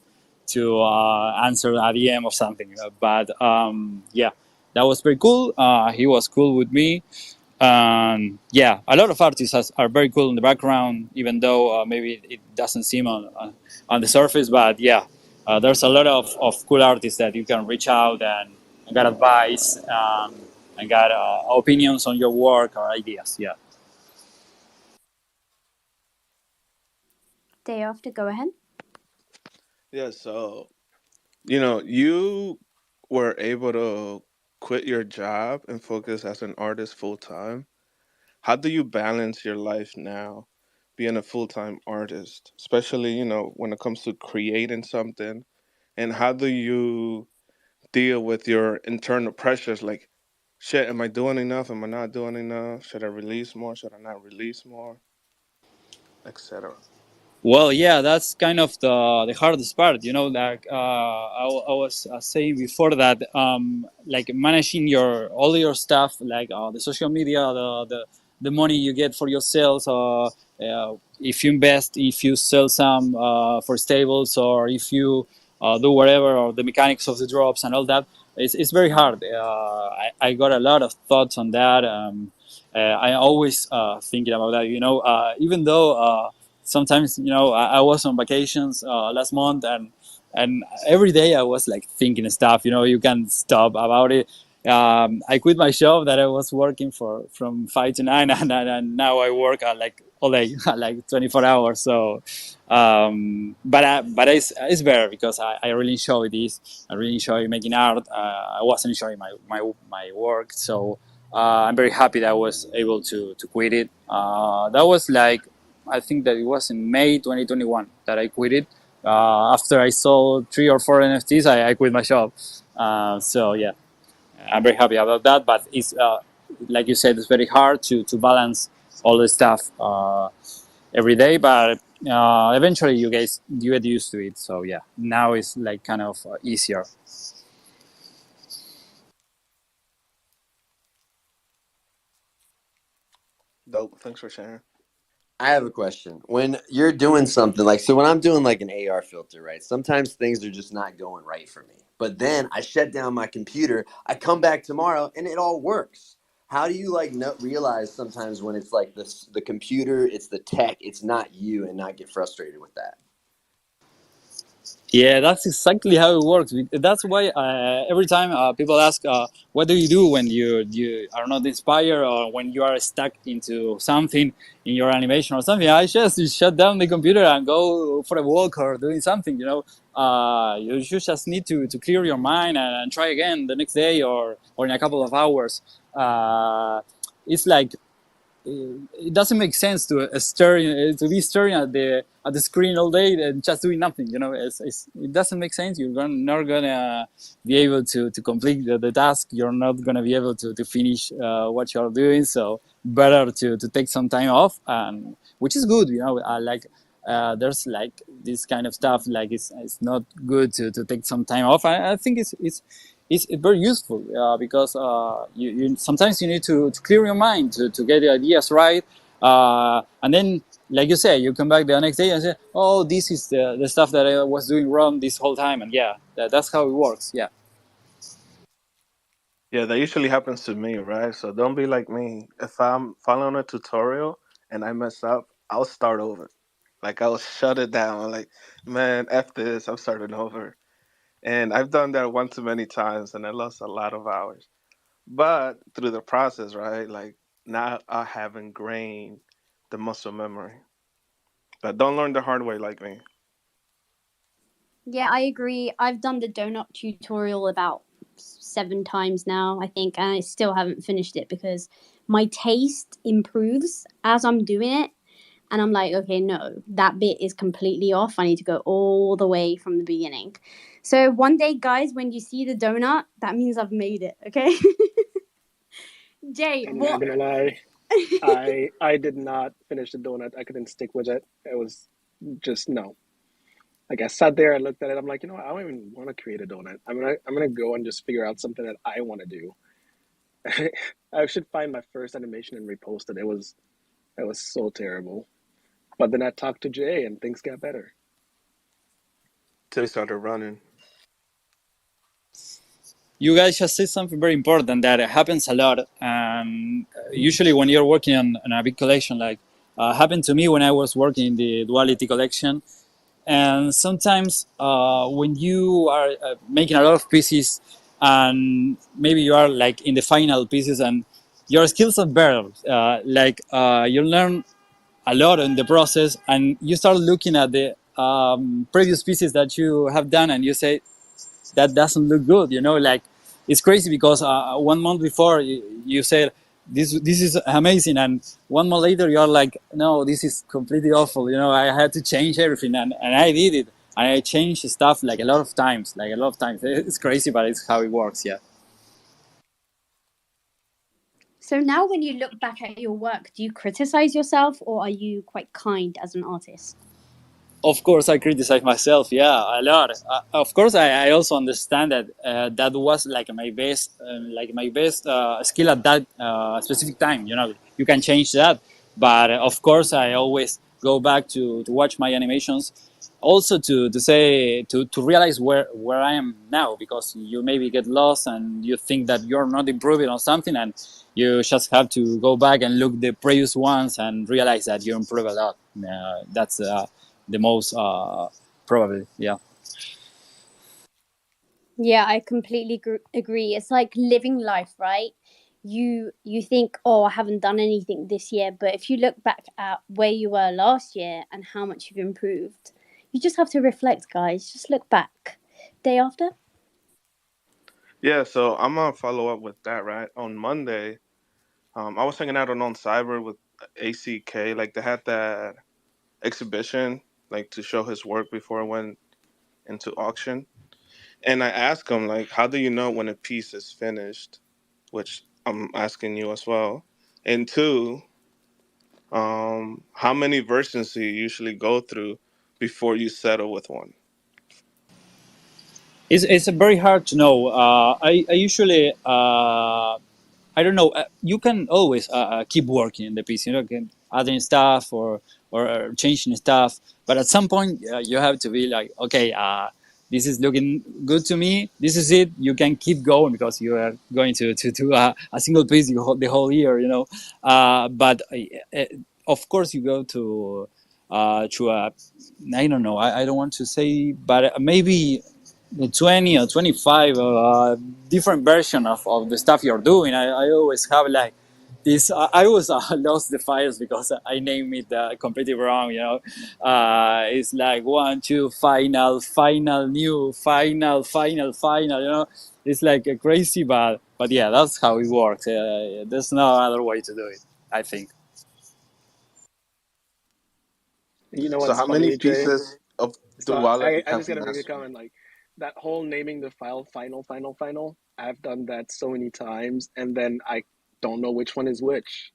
answer a DM or something. But yeah, that was very cool. He was cool with me. Yeah, a lot of artists are very cool in the background, even though maybe it doesn't seem on the surface. But yeah, there's a lot of cool artists that you can reach out and get advice, and get opinions on your work or ideas. Yeah. Day after, go ahead. Yeah, so you were able to quit your job and focus as an artist full time. how do you balance your life now being a full-time artist, especially, when it comes to creating something? And how do you deal with your internal pressures like, shit, am I doing enough? Am I not doing enough? Should I release more? Should I not release more? Etc. Well, yeah, that's kind of the hardest part, Like I was saying before that, like managing all your stuff, like the social media, the money you get for your sales, if you invest, if you sell some for stables, or if you do whatever, or the mechanics of the drops and all that, it's very hard. I got a lot of thoughts on that. I always thinking about that, even though. Sometimes I was on vacations last month, and every day I was like thinking stuff, you can't stop about it. I quit my job that I was working for from 5 to 9, and now I work like all day like 24 hours. So but it's better because I really enjoy this. I really enjoy making art. I was enjoying my work, so I'm very happy that I was able to quit it. That was like, I think that it was in May 2021 that I quit it. After I sold 3 or 4 NFTs, I quit my job. So yeah, I'm very happy about that. But it's like you said, it's very hard to balance all the stuff every day. But eventually, you get used to it. So yeah, now it's like kind of easier. Dope. Thanks for sharing. I have a question. When you're doing something like, so when I'm doing like an AR filter, right? Sometimes things are just not going right for me. But then I shut down my computer, I come back tomorrow and it all works. How do you like realize sometimes when it's like the computer, it's the tech, it's not you, and not get frustrated with that? Yeah, that's exactly how it works. That's why every time people ask, "What do you do when you are not inspired, or when you are stuck into something in your animation or something?" I just shut down the computer and go for a walk or doing something. You just need to clear your mind and try again the next day, or in a couple of hours. It's like it doesn't make sense to be staring at the screen all day and just doing nothing. It doesn't make sense. You're not gonna be able to complete the task. You're not gonna be able to finish what you're doing. So better to take some time off, and which is good. Like there's like this kind of stuff. Like it's not good to take some time off. I think it's very useful because you sometimes you need to clear your mind to get the ideas right, and then like you say, you come back the next day and say, oh, this is the stuff that I was doing wrong this whole time. And yeah, that's how it works. Yeah. Yeah, that usually happens to me, right? So don't be like me. If I'm following a tutorial and I mess up, I'll start over. Like I'll shut it down. Like, man, F this, I'm starting over. And I've done that one too many times and I lost a lot of hours. But through the process, right? Like now I have ingrained the muscle memory. But don't learn the hard way like me. Yeah, I agree. I've done the donut tutorial about 7 times now, I think, and I still haven't finished it because my taste improves as I'm doing it. And I'm like, okay, no, that bit is completely off. I need to go all the way from the beginning. So one day, guys, when you see the donut, that means I've made it, okay? Jay, I'm what? not gonna lie. I did not finish the donut. I couldn't stick with it. It was just no. Like I sat there, I looked at it. I'm like, I don't even want to create a donut. I'm gonna go and just figure out something that I want to do. I should find my first animation and repost it. It was so terrible. But then I talked to Jay and things got better. Till you started running. You guys just said something very important that happens a lot. Usually, when you're working on a big collection, like happened to me when I was working in the Duality collection. And sometimes when you are making a lot of pieces, and maybe you are like in the final pieces, and your skills are better, you learn a lot in the process, and you start looking at the previous pieces that you have done, and you say that doesn't look good. Like it's crazy because 1 month before you said, this is amazing, and 1 month later you're like, no, this is completely awful. I had to change everything, and I did it, and I changed stuff like a lot of times, It's crazy, but it's how it works. Yeah. So now, when you look back at your work, do you criticize yourself, or are you quite kind as an artist? Of course, I criticize myself, yeah, a lot. Of course, I also understand that that was like my best skill at that specific time. You can change that, but of course, I always go back to watch my animations, also to say to realize where I am now, because you maybe get lost and you think that you're not improving on something, and you just have to go back and look the previous ones and realize that you improve a lot. That's the most probably, yeah. Yeah, I completely agree. It's like living life, right? You think, oh, I haven't done anything this year, but if you look back at where you were last year and how much you've improved, you just have to reflect, guys. Just look back. Day after. Yeah, so I'm gonna follow up with that. Right on Monday, I was hanging out on Cyber with ACK. Like they had that exhibition, like to show his work before it went into auction. And I asked him, like, how do you know when a piece is finished? Which I'm asking you as well. And two, how many versions do you usually go through before you settle with one? It's very hard to know. I usually I don't know. You can always keep working in the piece. Can adding stuff or changing stuff. But at some point, you have to be like, okay, this is looking good to me. This is it. You can keep going because you are going to do a single piece the whole year. But of course, you go to a, I don't know. I don't want to say, but maybe 20 or 25 different version of the stuff you're doing. I always have like this. I always lost the files because I named it completely wrong. It's like one, two, final, final, new, final, final, final. It's like a crazy, but yeah, that's how it works. There's no other way to do it, I think. You know So what's how many funny, Jay? pieces of So duality I have just you gotta make a mastered? comment, like that whole naming the file final. I've done that so many times, and then I don't know which one is which.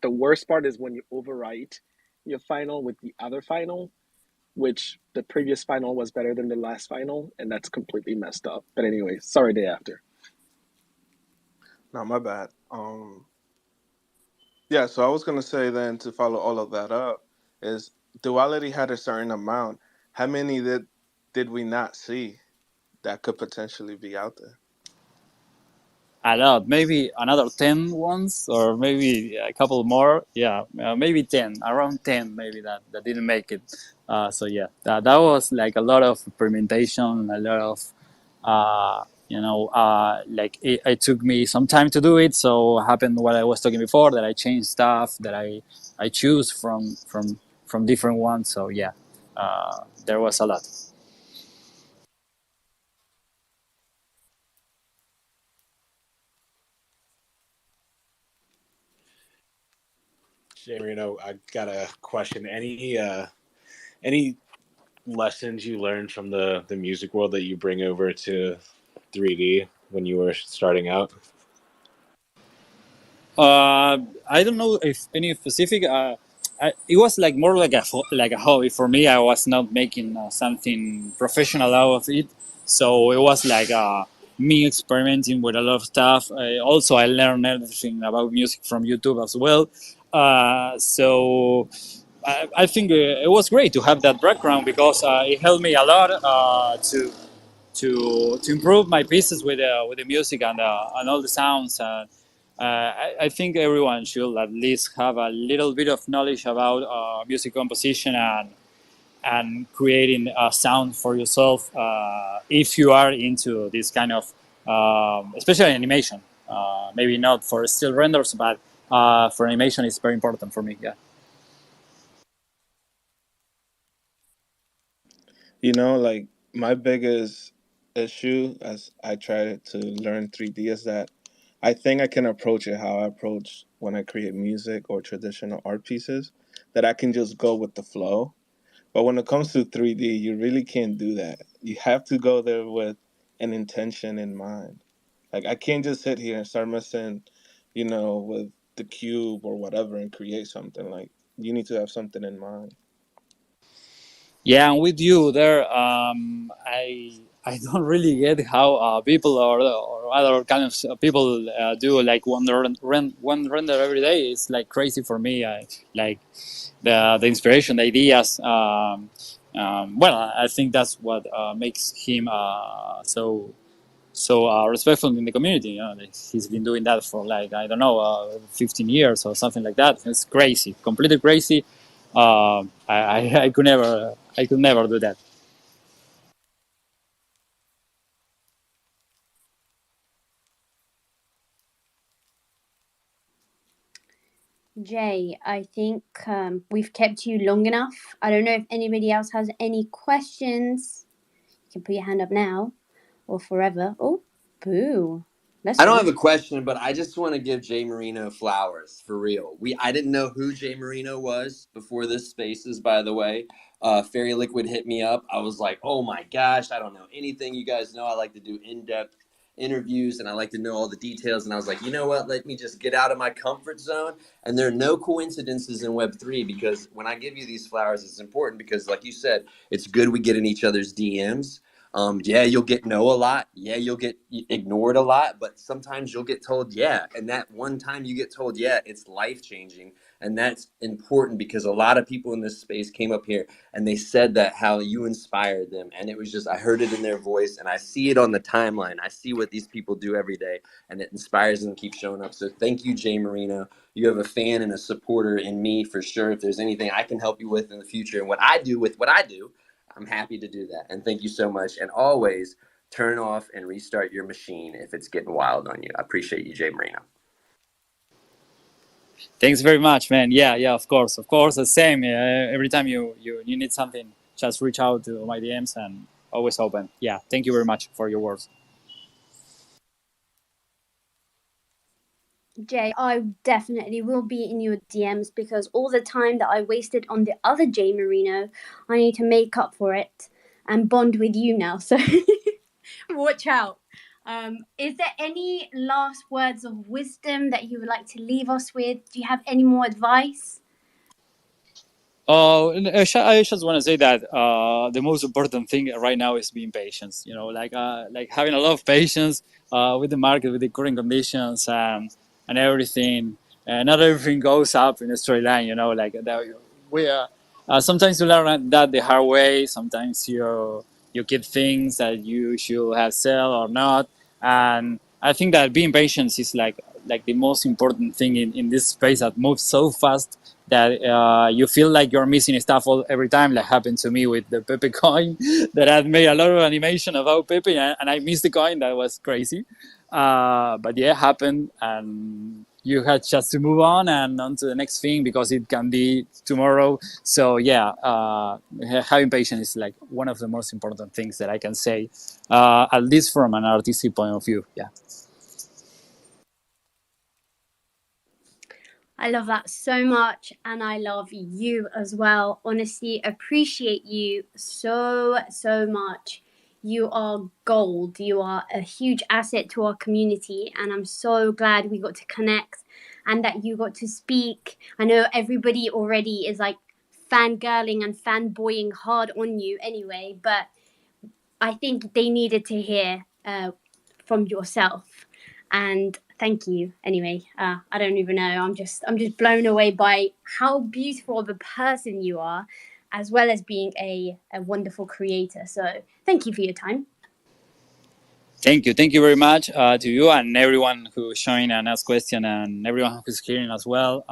The worst part is when you overwrite your final with the other final, which the previous final was better than the last final, and that's completely messed up. But anyway, sorry, day after. No, my bad. Yeah, so I was gonna say then to follow all of that up is duality had a certain amount. How many did we not see that could potentially be out there? A lot, maybe another 10 ones, or maybe a couple more. Yeah, maybe 10, around 10, maybe that didn't make it. So yeah, that was like a lot of experimentation, a lot of, like it took me some time to do it. So happened what I was talking before, that I changed stuff, that I choose from different ones. So yeah, there was a lot. JMARINO, I got a question. Any lessons you learned from the music world that you bring over to 3D when you were starting out? I don't know if any specific. It was like more like like a hobby for me. I was not making something professional out of it, so it was like me experimenting with a lot of stuff. Also, I learned everything about music from YouTube as well. So I think it was great to have that background because it helped me a lot to improve my pieces with the music and all the sounds. I think everyone should at least have a little bit of knowledge about music composition and creating a sound for yourself if you are into this kind of, especially animation. Maybe not for still renders, but for animation, it's very important for me. Yeah. Like my biggest issue as I try to learn 3D is that I think I can approach it how I approach when I create music or traditional art pieces, that I can just go with the flow. But when it comes to 3D, you really can't do that. You have to go there with an intention in mind. Like, I can't just sit here and start messing, with the cube or whatever and create something. Like, you need to have something in mind. Yeah, I'm with you there. I don't really get how people or other kind of people do like one render every day. It's like crazy for me. I like the inspiration, the ideas. Well, I think that's what makes him so respectful in the community. Like he's been doing that for like I don't know, 15 years or something like that. It's crazy, completely crazy. I could never do that. Jay, I think we've kept you long enough. I don't know if anybody else has any questions. You can put your hand up now or forever. Oh, boo. Let's I don't go. have a question, but I just want to give JMARINO flowers for real. I didn't know who JMARINO was before this Spaces, by the way. Fairy Liquid hit me up. I was like, oh my gosh, I don't know anything. You guys know I like to do in-depth interviews and I like to know all the details. And I was like, you know what? Let me just get out of my comfort zone. And there are no coincidences in Web3 because when I give you these flowers, it's important because, like you said, it's good we get in each other's DMs. Yeah, you'll get no a lot. Yeah, you'll get ignored a lot, but sometimes you'll get told yeah. And that one time you get told yeah, it's life changing. And that's important because a lot of people in this space came up here and they said that how you inspired them. And it was just, I heard it in their voice and I see it on the timeline. I see what these people do every day and it inspires them to keep showing up. So thank you, Jay Marino. You have a fan and a supporter in me for sure. If there's anything I can help you with in the future and what I do with what I do, I'm happy to do that. And thank you so much. And always turn off and restart your machine if it's getting wild on you. I appreciate you, Jay Marino. Thanks very much, man. Yeah, yeah, of course, the same. Every time you need something, just reach out to my DMs and always open. Yeah, thank you very much for your words. Jay, I definitely will be in your DMs because all the time that I wasted on the other Jay Marino, I need to make up for it and bond with you now. So watch out. Is there any last words of wisdom that you would like to leave us with? Do you have any more advice? Oh, I just want to say that the most important thing right now is being patient. Like having a lot of patience with the market, with the current conditions, and everything. Not everything goes up in a straight line. Like that. We sometimes you learn that the hard way. Sometimes you keep things that you should have sell or not. And I think that being patient is like the most important thing in this space that moves so fast that you feel like you're missing stuff every time. Like happened to me with the Pepe coin, that I made a lot of animation about Pepe and I missed the coin. That was crazy. But yeah, it happened, and you had just to move on and on to the next thing because it can be tomorrow. So yeah, having patience is like one of the most important things that I can say, at least from an artistic point of view. Yeah. I love that so much, and I love you as well. Honestly, appreciate you so much. You are gold. You are a huge asset to our community, and I'm so glad we got to connect and that you got to speak. I know everybody already is like fangirling and fanboying hard on you anyway, but I think they needed to hear from yourself. And thank you anyway. I don't even know. I'm just blown away by how beautiful of a person you are, as well as being a wonderful creator. So thank you for your time. Thank you very much to you and everyone who joined and asked questions and everyone who's hearing as well.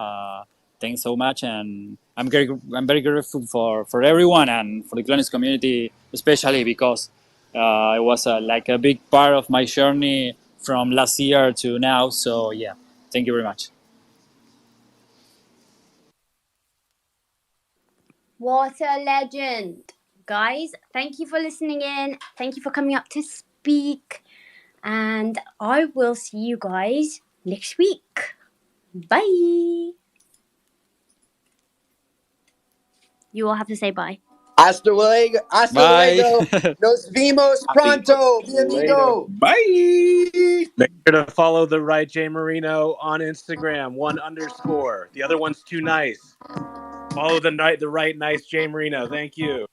Thanks so much, and I'm very grateful for everyone and for the CloneX community, especially because it was like a big part of my journey from last year to now. So yeah, thank you very much. What a legend. Guys, thank you for listening in. Thank you for coming up to speak. And I will see you guys next week. Bye. You all have to say bye. Hasta luego. Hasta Bye. luego. Nos vemos pronto, mi Later. amigo. Bye. Make sure to follow the right JMARINO on Instagram, 1_. The other one's too nice. Follow the right nice JMARINO. Thank you.